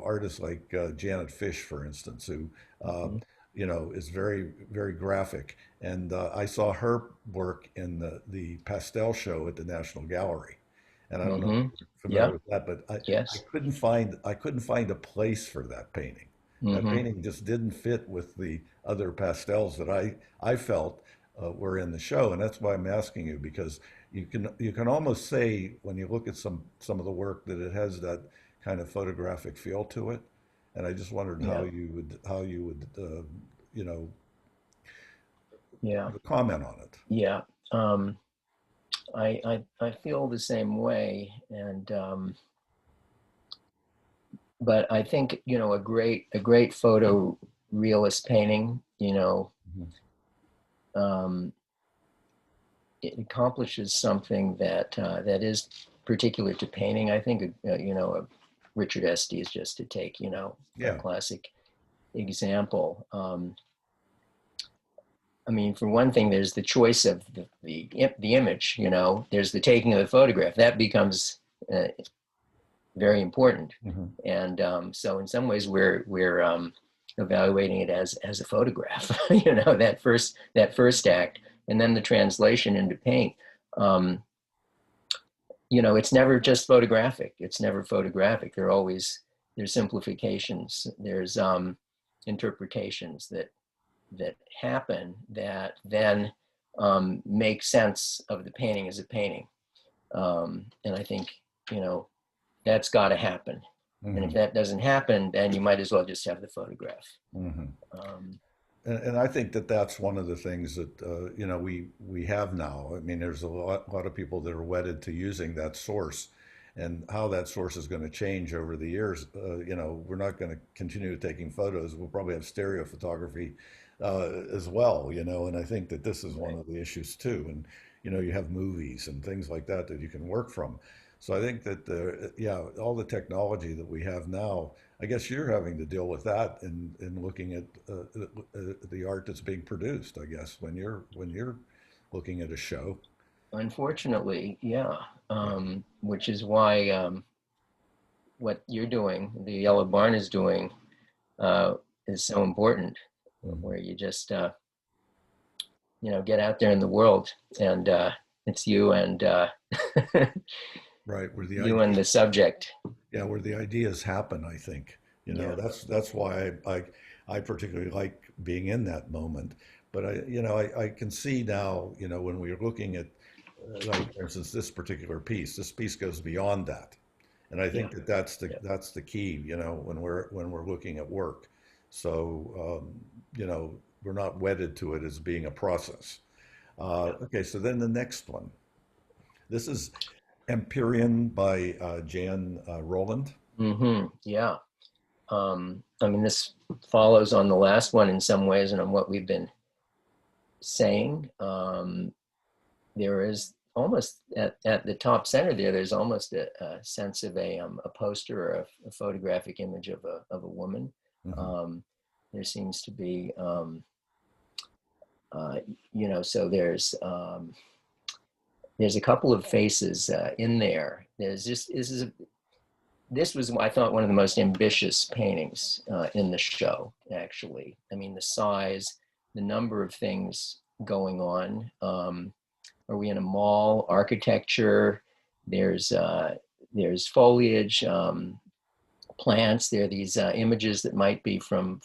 artists like Janet Fish, for instance, who uh, Hmm. is very, very graphic. And I saw her work in the pastel show at the National Gallery. and I don't know if Mm-hmm. you're familiar Yep. with that, but I Yes. couldn't find a place for that painting. That Mm-hmm. painting just didn't fit with the other pastels that I felt were in the show, and that's why I'm asking you because you can almost say when you look at some of the work that it has that kind of photographic feel to it, and I just wondered Yeah. how you would you know Yeah. comment on it. Yeah. Um, I feel the same way, and but I think a great photo realist painting, Mhm. um, it accomplishes something that is particular to painting. I think Richard Estes is just to take a Yeah. classic example. I mean, for one thing, there's the choice of the image. There's the taking of the photograph that becomes very important, Hmm. and so in some ways we're evaluating it as a photograph. That first act, and then the translation into paint. Um, it's never just photographic. It's never photographic. There's simplifications. There's interpretations that happen that then make sense of the painting as a painting. And I think you know that's got to happen. And if Hmm. that doesn't happen, then you might as well just have the photograph. Hmm. Um, And I think that that's one of the things that we have now. I mean, there's lot of people that are wedded to using that source, and how that source is going to change over the years. We're not going to continue taking photos. We'll probably have stereo photography as well. And I think that this is one right. of the issues too. And you have movies and things like that that you can work from. So I think that yeah, all the technology that we have now. I guess you're having to deal with that in looking at the art that's being produced. I guess when you're looking at a show. Unfortunately, yeah. Yeah. Which is why what you're doing, the Yellow Barn is doing, uh, is so important. Hmm. Where you just get out there in the world, and it's you and Right, where the you and the subject. yeah, where the ideas happen. I think Yeah. that's why I particularly like being in that moment. But I can see now when we're looking at like for instance this piece goes beyond that. And I Yeah. think that that's the Yeah. that's the key, when we're looking at work. So we're not wedded to it as being a process. Yeah. Okay, so then the next one. This is Empyrean by Jan Roland. Yeah. I mean, this follows on the last one in some ways, and on what we've been saying. There is almost at the top center there. There's almost a sense of a poster or a photographic image of a woman. Hmm. Um, there seems to be, uh, so there's a couple of faces in there. There's just this was I thought one of the most ambitious paintings in the show. Actually, I mean the size, the number of things going on. Are we in a mall? Architecture. There's there's foliage, plants. There are these images that might be from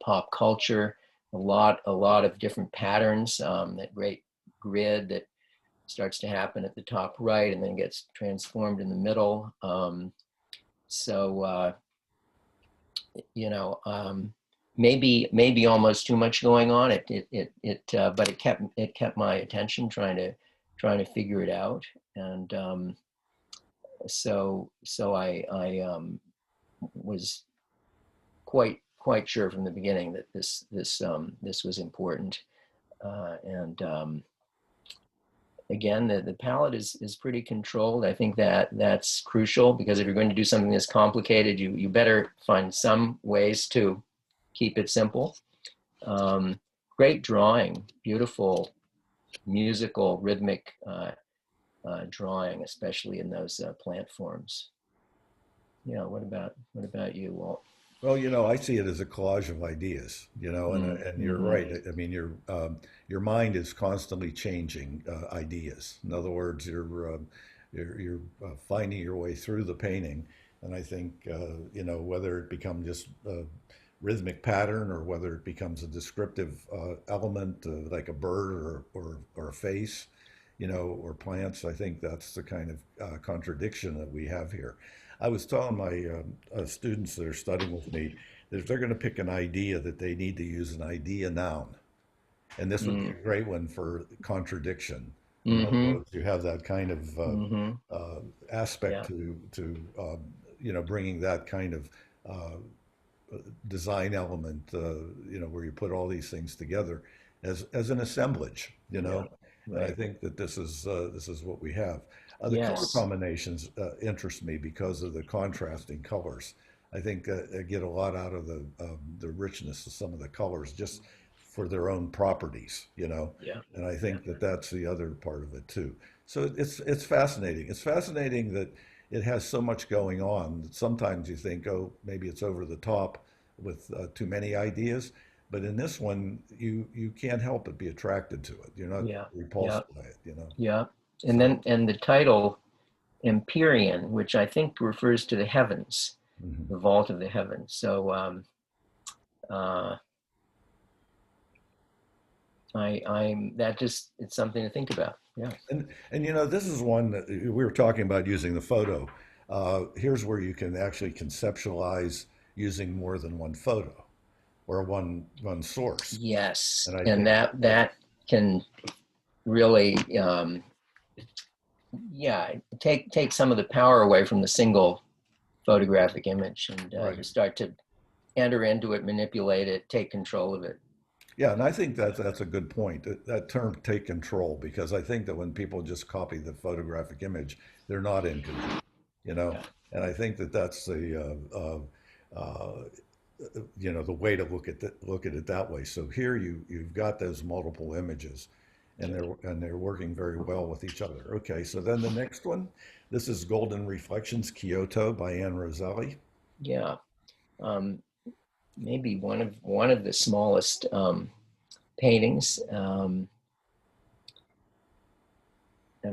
pop culture. A lot of different patterns. That great grid that starts to happen at the top right and then gets transformed in the middle. So you know, maybe almost too much going on. But it kept my attention trying to figure it out, and so I was quite sure from the beginning that this was important, and again the palette is pretty controlled. I think that's crucial because if you're going to do something this complicated, you better find some ways to keep it simple. Um, Great drawing, beautiful musical, rhythmic drawing, especially in those plant forms. Yeah. What about you, Walt? Well, I see it as a collage of ideas, and you're Mm-hmm. right. I mean, your mind is constantly changing ideas. In other words, you're finding your way through the painting. And I think whether it becomes just a rhythmic pattern or whether it becomes a descriptive element like a bird or a face, or plants. I think that's the kind of contradiction that we have here. I was telling my students that are studying with me that if they're going to pick an idea, that they need to use an idea noun. And this would be Mm, a great one for contradiction. In other mm-hmm. words, you have that kind of Mm-hmm. aspect Yeah. to bringing that kind of uh, design element, where you put all these things together as an assemblage, Yeah. And I Right. think that this is what we have. The color Yes. combinations interest me because of the contrasting colors. I think I get a lot out of the richness of some of the colors just for their own properties, Yeah. And I Yeah. think that that's the other part of it too. So it's fascinating. It's fascinating that it has so much going on that sometimes you think, oh, maybe it's over the top with too many ideas. But in this one, you can't help but be attracted to it. You're not Yeah. Yeah. repulsed by it. Yeah. And So, then, and the title Empyrean, which I think refers to the heavens, mhm. the vault of the heavens. So uh, I'm that just it's something to think about. Yeah. And this is one that we were talking about using the photo. Here's where you can actually conceptualize using more than one photo or one source. Yes, And I and think that can really yeah take some of the power away from the single photographic image, and you right. start to enter into it, manipulate it, take control of it. Yeah, and I think that's a good point. That term "take control," because I think that when people just copy the photographic image, they're not in control, you know. Yeah. And I think that that's the way to look at it that way. So here you've got those multiple images, and they're working very well with each other. Okay, so then the next one, this is Golden Reflections, Kyoto by Anne Roselli. Yeah. Um, Maybe one of the smallest paintings, and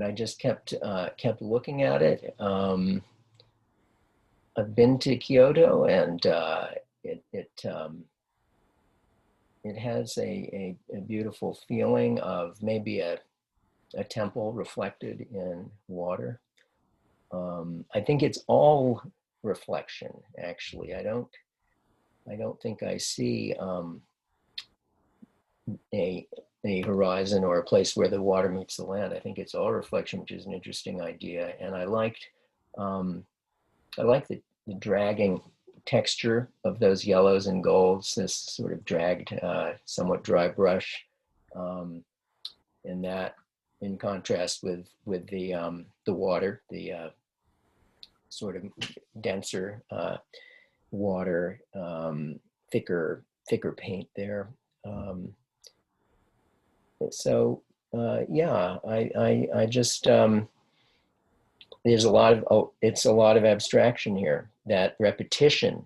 I just kept looking at it. I've been to Kyoto, and it has a beautiful feeling of maybe a temple reflected in water. I think it's all reflection. Actually, I don't think I see a a horizon or a place where the water meets the land. I think it's all reflection, which is an interesting idea. And um, I like the dragging texture of those yellows and golds. This sort of dragged, somewhat dry brush, um, and that in contrast with the water, the sort of denser water, thicker paint there. Um, so yeah, I just there's a lot of it's a lot of abstraction here. That repetition,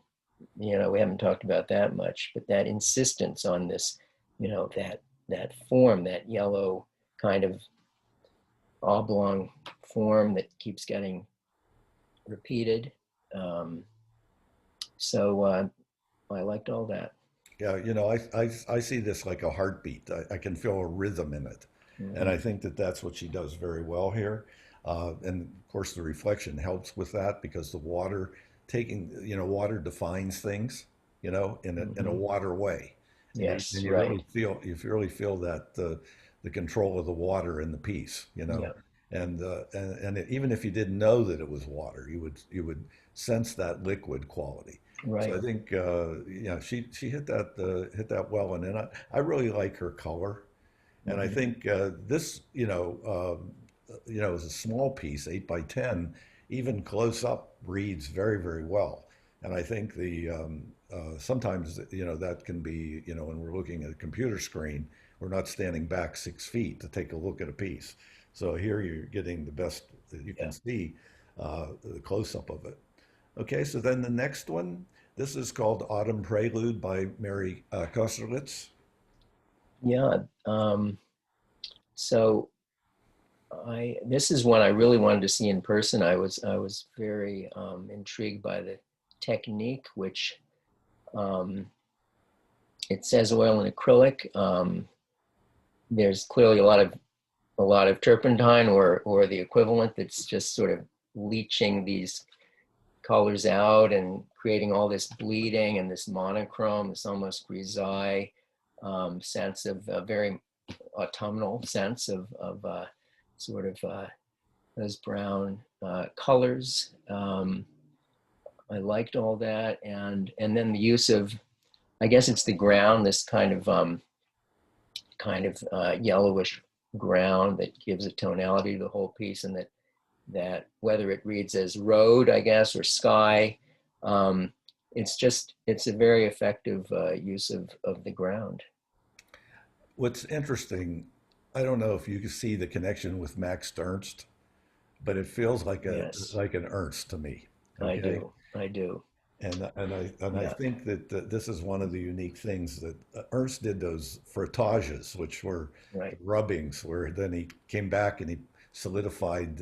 we haven't talked about that much, but that insistence on this, that form, that yellow kind of oblong form that keeps getting repeated. Um, so I liked all that. Yeah, I see this like a heartbeat. I can feel a rhythm in it. And Mm-hmm. I think that that's what she does very well here. And of course, the reflection helps with that because the water water defines things, in a Mm-hmm. water way. And you, and Yes, you right. really feel, that the control of the water in the piece. Yeah, And even if you didn't know that it was water, you would sense that liquid quality. So right. I think yeah, she hit that well, and then I really like her color, and I Mm-hmm. think this is a small piece, 8 by 10, even close up reads very very well, and I think the sometimes that can be when we're looking at a computer screen, we're not standing back 6 feet to take a look at a piece, so here you're getting the best that you can Yeah. see, the close up of it. Okay, so then the next one, this is called Autumn Prelude by Mary Kosterlitz. Yeah. So This is one I really wanted to see in person. I was very intrigued by the technique, which um, it says oil and acrylic. There's clearly a lot of turpentine or the equivalent that's just sort of leaching these colors out and creating all this bleeding and this monochrome, this almost grisaille sense of a very autumnal sense of sort of those brown colors. I liked all that, and then the use of, I guess it's the ground, this kind of yellowish ground that gives a tonality to the whole piece, and that whether it reads as road, I guess, or sky, um, it's a very effective use of the ground. What's interesting, I don't know if you can see the connection with Max Ernst, but it feels Yes, like an Ernst to me. I Okay, do. I do. and I Yeah. think that this is one of the unique things that Ernst did, those frottages, which were the Right. rubbings, where then he came back and he solidified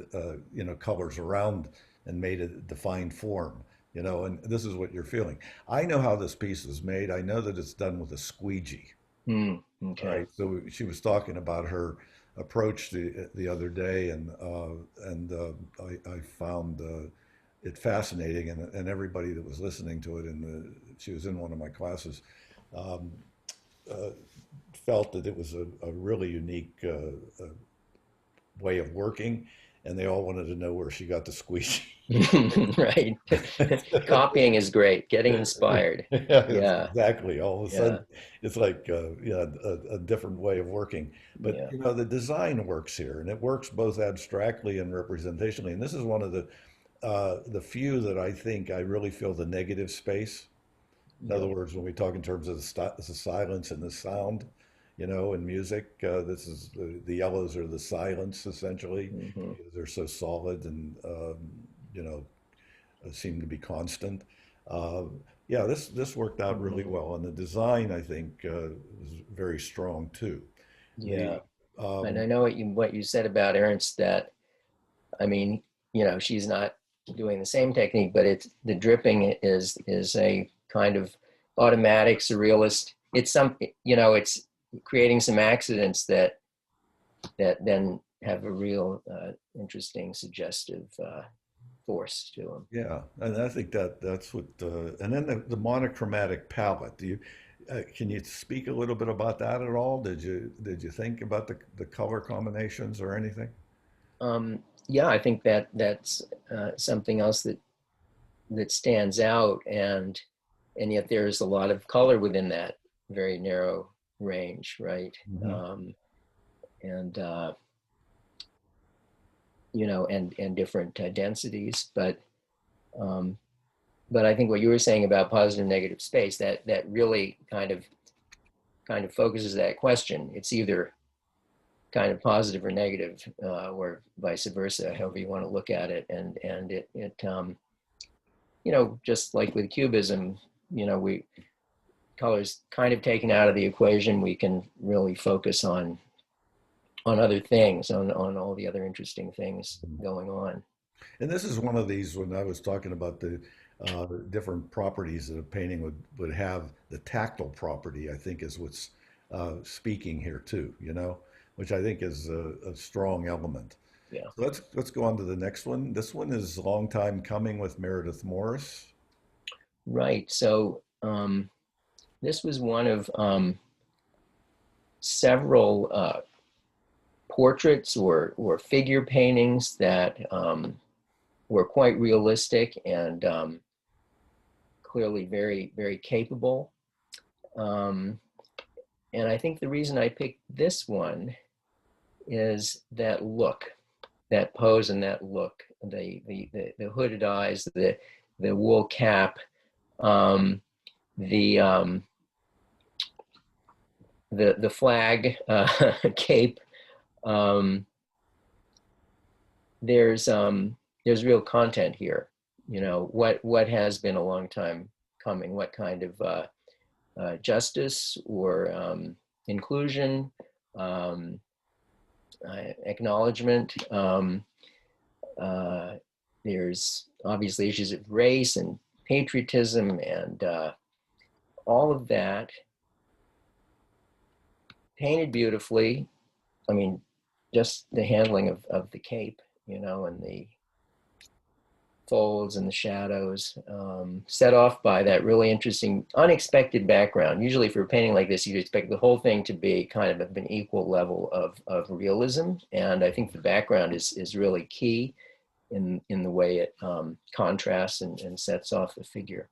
colors around and made a defined form. And this is what you're feeling. I know how this piece is made. I know that it's done with a squeegee. All Okay. right. So she was talking about her approach the other day, and I found it fascinating, and everybody that was listening to it, and she was in one of my classes, um, uh, felt that it was a really unique way of working, and they all wanted to know where she got the squeegee. Right. Copying is great. Getting inspired. Yeah, that's Yeah. exactly. All of a Yeah. sudden, it's like yeah, a different way of working. But Yeah. the design works here, and it works both abstractly and representationally. And this is one of the few that I think I really feel the negative space. In other Yeah. words, when we talk in terms of the silence and the sound, in music, this is the yellows are the silence essentially Hmm. because they're so solid and you know seem to be constant. Uh, yeah, this worked out really Hmm. well, and the design I think was very strong too. Yeah. The And I um, know what you said about Ernst, that I mean, she's not doing the same technique, but it's the dripping is a kind of automatic surrealist. It's creating some accidents that then have a real interesting suggestive force to them. yeah, and I think that's what. And then the monochromatic palette. Can you speak a little bit about that at all? Did you think about the color combinations or anything? Yeah, I think that's something else that stands out, and yet there is a lot of color within that very narrow range, right? Hmm. Um, and and different densities, um, but I think what you were saying about positive negative space, that really kind of focuses that question. It's either kind of positive or negative, or vice versa, however you want to look at it, and it just like with cubism, we colors kind of taken out of the equation, we can really focus on other things, on all the other interesting things going on. And this is one of these when I was talking about the different properties that a painting would have. The tactile property, I think, is what's speaking here too. Which I think is a strong element. Yeah. So let's go on to the next one. This one is Long Time Coming with Meredith Morris. Right. So this was one of several portraits or figure paintings that were quite realistic and clearly very, very capable. Um, and I think the reason I picked this one is that look, that pose and that look, the hooded eyes, the wool cap, um, the the flag cape. Um, there's real content here. What has been a long time coming. What kind of justice or inclusion, um, acknowledgement. Uh, there's obviously issues of race and patriotism and all of that painted beautifully. I mean, just the handling of the cape, and the folds and the shadows, set off by that really interesting, unexpected background. Usually for a painting like this, you'd expect the whole thing to be kind of an equal level of realism. And I think the background is really key in the way it contrasts and sets off the figure.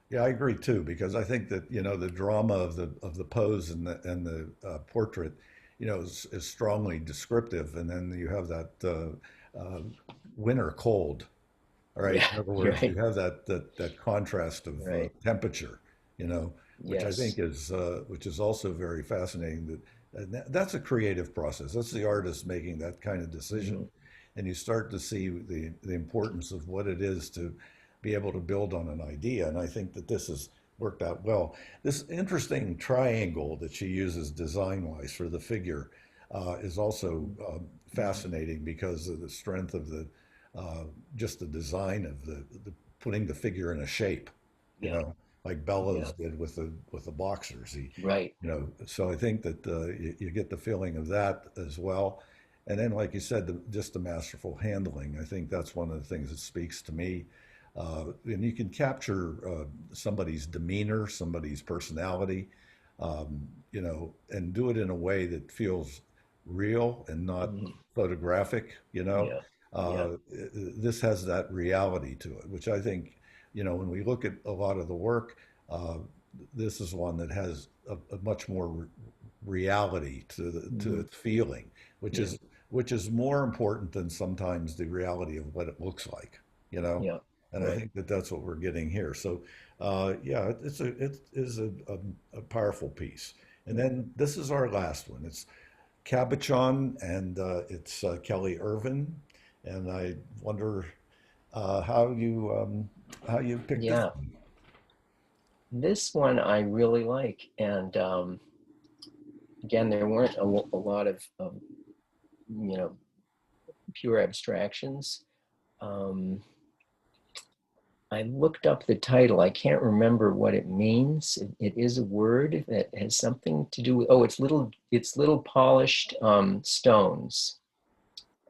Yeah, I agree too, because I think that, the drama of the pose and the portrait, is strongly descriptive, and then you have that winter cold. All right. Yeah, In other you're words, you right. have that contrast of Right. temperature, which I think Yes. which is also very fascinating. That's a creative process. That's the artist making that kind of Hmm. decision, and you start to see the importance of what it is to be able to build on an idea. And I think that this has worked out well. This interesting triangle that she uses design-wise for the figure is also fascinating because of the strength of the just the design of the putting the figure in a shape, you Yeah. know, like Yeah. Bellows did with the boxers. Right. So I think that you get the feeling of that as well. And then, like you said, just the masterful handling. I think that's one of the things that speaks to me. And you can capture somebody's demeanor, somebody's personality, and do it in a way that feels real and not Hmm. photographic. Yeah. Yeah. This has that reality to it, which I think, when we look at a lot of the work, uh, this is one that has a much more reality to Hmm. its feeling, which Yeah. is which is more important than sometimes the reality of what it looks like, you know. Yeah. And I Right. think that that's what we're getting here. So, yeah, it is a powerful piece. And Yeah. then this is our last one. It's Cabochon, and it's Kelly Irvin. And I wonder how you picked this Yeah. one. This one I really like, and again, there weren't a lot of you know pure abstractions. Um, I looked up the title. I can't remember what it means. It is a word that has something to do with, oh, it's little polished stones,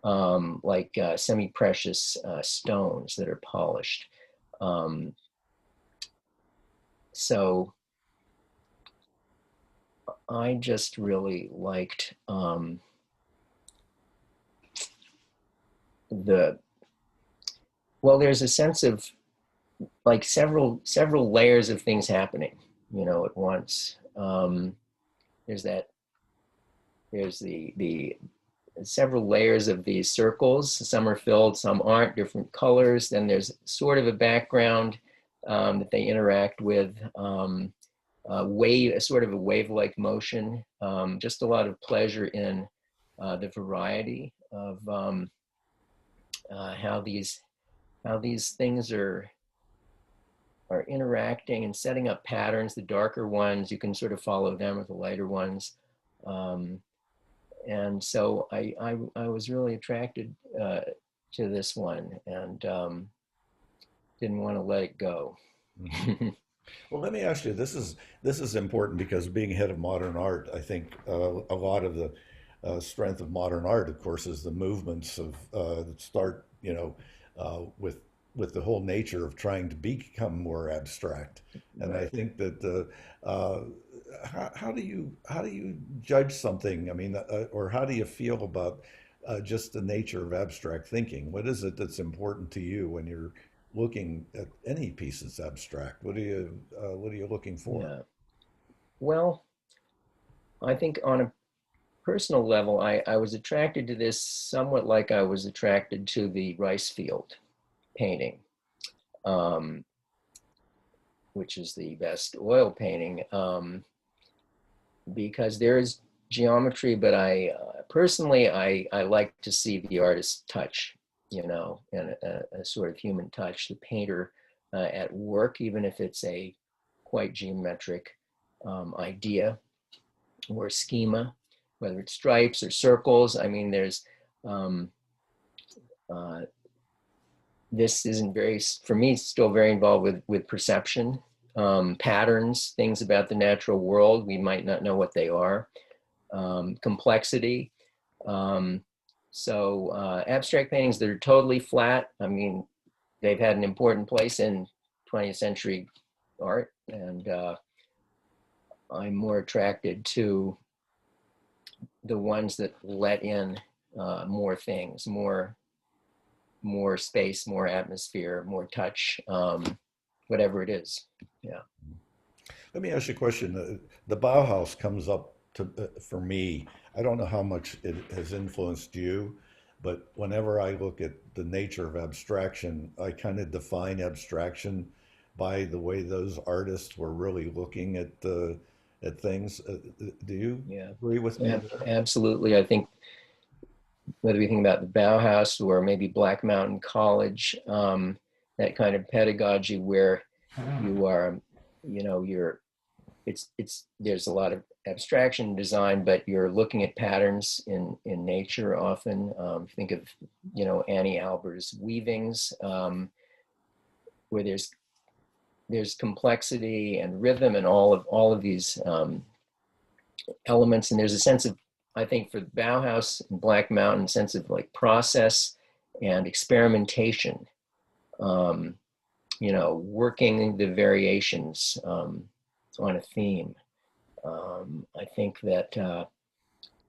like semi-precious stones that are polished. Um, so I just really liked the, well, there's a sense of like several layers of things happening, at once. There's that there's the several layers of these circles. Some are filled, some aren't, different colors. Then there's sort of a background that they interact with. A sort of a wave-like motion. Just a lot of pleasure in the variety of how these things are interacting and setting up patterns. The darker ones, you can sort of follow them, with the lighter ones. Um, and so I was really attracted to this one, and didn't want to let it go. Mhm. Well, let me ask you. This is important because being head of modern art, I think a lot of the strength of modern art, of course, is the movements of that start, with the whole nature of trying to become more abstract. And I Right. think that how do you judge something? I mean, or how do you feel about just the nature of abstract thinking? What is it that's important to you when you're looking at any piece that's abstract? What are you looking for? Yeah. Well, I think on a personal level, I was attracted to this somewhat like I was attracted to the rice field painting, um, which is the best oil painting, because there is geometry, but I personally I like to see the artist touch, and a sort of human touch, the painter at work, even if it's a quite geometric idea or schema. whether it's stripes or circles. I mean, there's um, uh, this isn't very, for me, it's still very involved with perception, patterns, things about the natural world. We might not know what they are, complexity. Um, abstract paintings that are totally flat, I mean, they've had an important place in 20th century art, and I'm more attracted to the ones that let in more things, more space, more atmosphere, more touch, whatever it is. Yeah. Let me ask you a question. The Bauhaus comes up for me. I don't know how much it has influenced you, but whenever I look at the nature of abstraction, I kind of define abstraction by the way those artists were really looking at things. Do you Yeah, agree with me there? absolutely. I think whether we think about the Bauhaus or maybe Black Mountain College, that kind of pedagogy where you are, you're it's there's a lot of abstraction design, but you're looking at patterns in nature often. Think of Annie Alber's weavings, where there's complexity and rhythm and all of these elements, and there's a sense of, I think, for Bauhaus and Black Mountain, sense of like process and experimentation. Um, Working the variations on a theme. I think that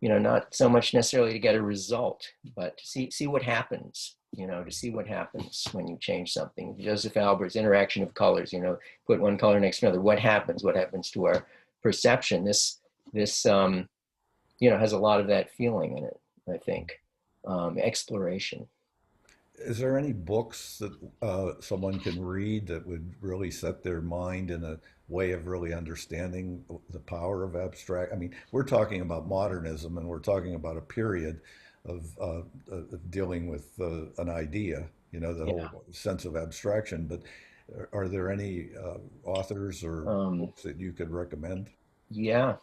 not so much necessarily to get a result, but to see what happens. To see what happens when you change something. Joseph Albert's interaction of colors. Put one color next to another. What happens? What happens to our perception? This has a lot of that feeling in it. I think exploration. Is there any books that someone can read that would really set their mind in a way of really understanding the power of abstract? I mean, we're talking about modernism and we're talking about a period of dealing with an idea, the Yeah. whole sense of abstraction. But are there any authors or Um, books that you could recommend? yeah.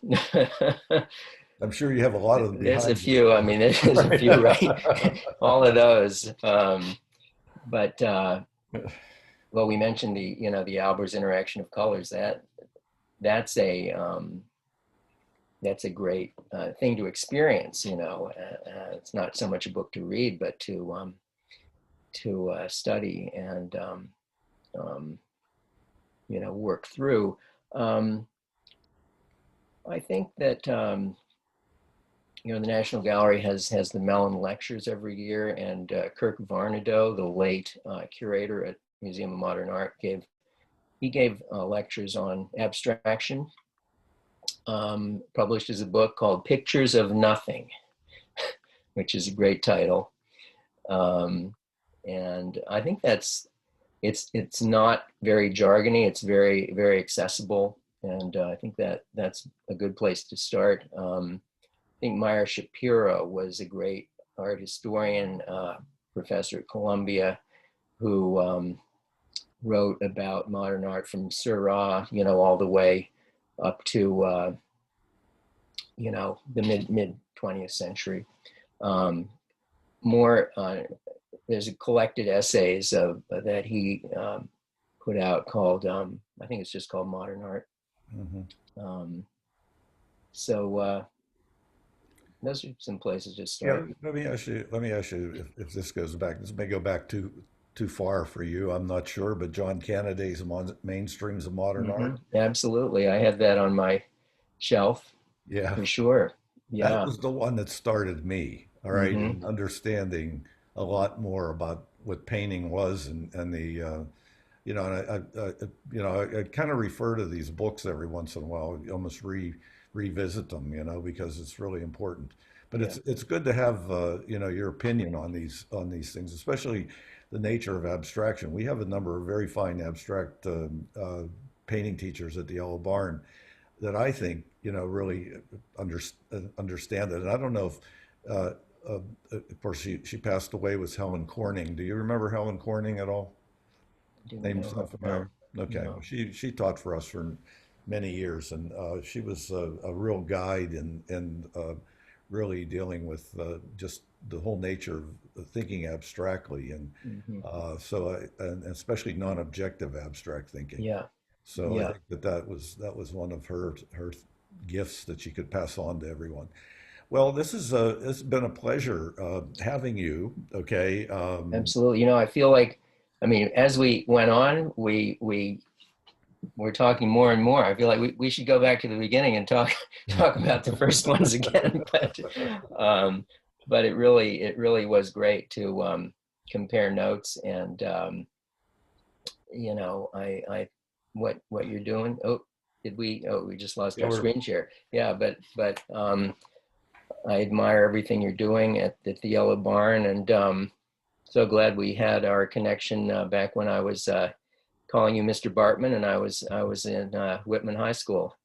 I'm sure you have a lot of them There's a behind you. few. I mean, there's a few, right? All of those. But well, we mentioned the Albers interaction of colors. That's a that's a great thing to experience. It's not so much a book to read, but to study and um, work through. Um, I think that the National Gallery has the Mellon Lectures every year, and Kirk Varnedoe, the late curator at Museum of Modern Art, gave lectures on abstraction, published as a book called Pictures of Nothing, which is a great title. Um, and I think it's not very jargony. It's very, very accessible. And I think that's a good place to start. I think Meyer Shapiro was a great art historian, professor at Columbia, who wrote about modern art from Seurat, all the way up to the mid 20th century. Um, More, there's a collected essays that he put out called, I think it's just called Modern Art. Mhm. Um, so those are some places to Yeah, start. let me ask you if this goes back. This may go back too far for you. I'm not sure, but John Canada's Mainstreams of Modern Art. Absolutely, I had that on my shelf Yeah, for sure. that Yeah. was the one that started me. All right, in understanding a lot more about what painting was and the and I kind of refer to these books every once in a while. Almost revisit them, because it's really important. But Yeah. it's good to have your opinion on these things, especially the nature of abstraction. We have a number of very fine abstract painting teachers at the Yellow Barn that I think really understand it. And I don't know if, uh, uh, of course, she passed away. Was Helen Corning? Do you remember Helen Corning at all? Didn't Name know sound her. familiar? No. Okay, well, No. she taught for us for many years, and she was a real guide in really dealing with just the whole nature of thinking abstractly, and Hmm. and especially non-objective abstract thinking. Yeah. So I Yeah. think that was one of her gifts that she could pass on to everyone. Well, it's been a pleasure having you. Okay. Absolutely. I feel like, I mean, as we went on, we we're talking more and more. I feel like we should go back to the beginning and talk talk about the first ones again. Um, but it really was great to compare notes and I what you're doing. Oh, did we? Oh, we just lost Yeah, our we're screen share. Yeah, but I admire everything you're doing at the Yellow Barn, and so glad we had our connection back when I was calling you Mr. Bartman, and I was in Whitman High School.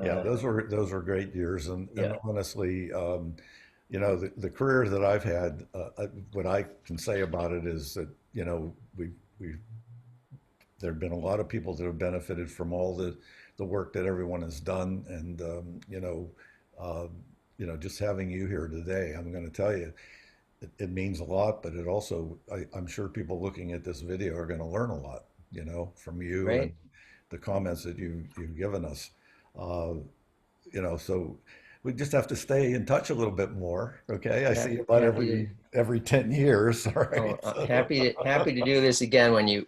Yeah, Uh, those were great years, and yeah, honestly, the career that I've had, what I can say about it is that we there have been a lot of people that have benefited from all the work that everyone has done, and uh, just having you here today, I'm going to tell you, it means a lot, but it also, I'm sure people looking at this video are going to learn a lot, from you and great. the comments that you've given us. Uh, so we just have to stay in touch a little bit more. Okay. I see you about Happy to. every 10 years. All Oh, right. So, happy to do this again when you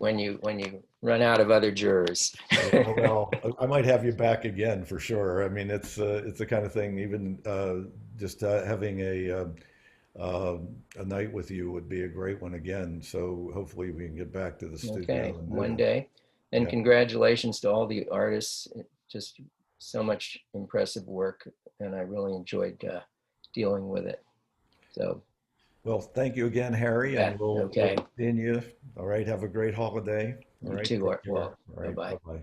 run out of other jurors. yeah, well, I might have you back again for sure. I mean, it's the kind of thing, even just having a night with you would be a great one again. So hopefully we can get back to the Okay, studio and one do. day. And Yeah. congratulations to all the artists. Just so much impressive work, and I really enjoyed dealing with it. So, Well, thank you again, you Harry, and bet. we'll Okay. see you. All right. Have a great holiday. All You right. too, Take care. Well, All bye right. bye. Bye bye.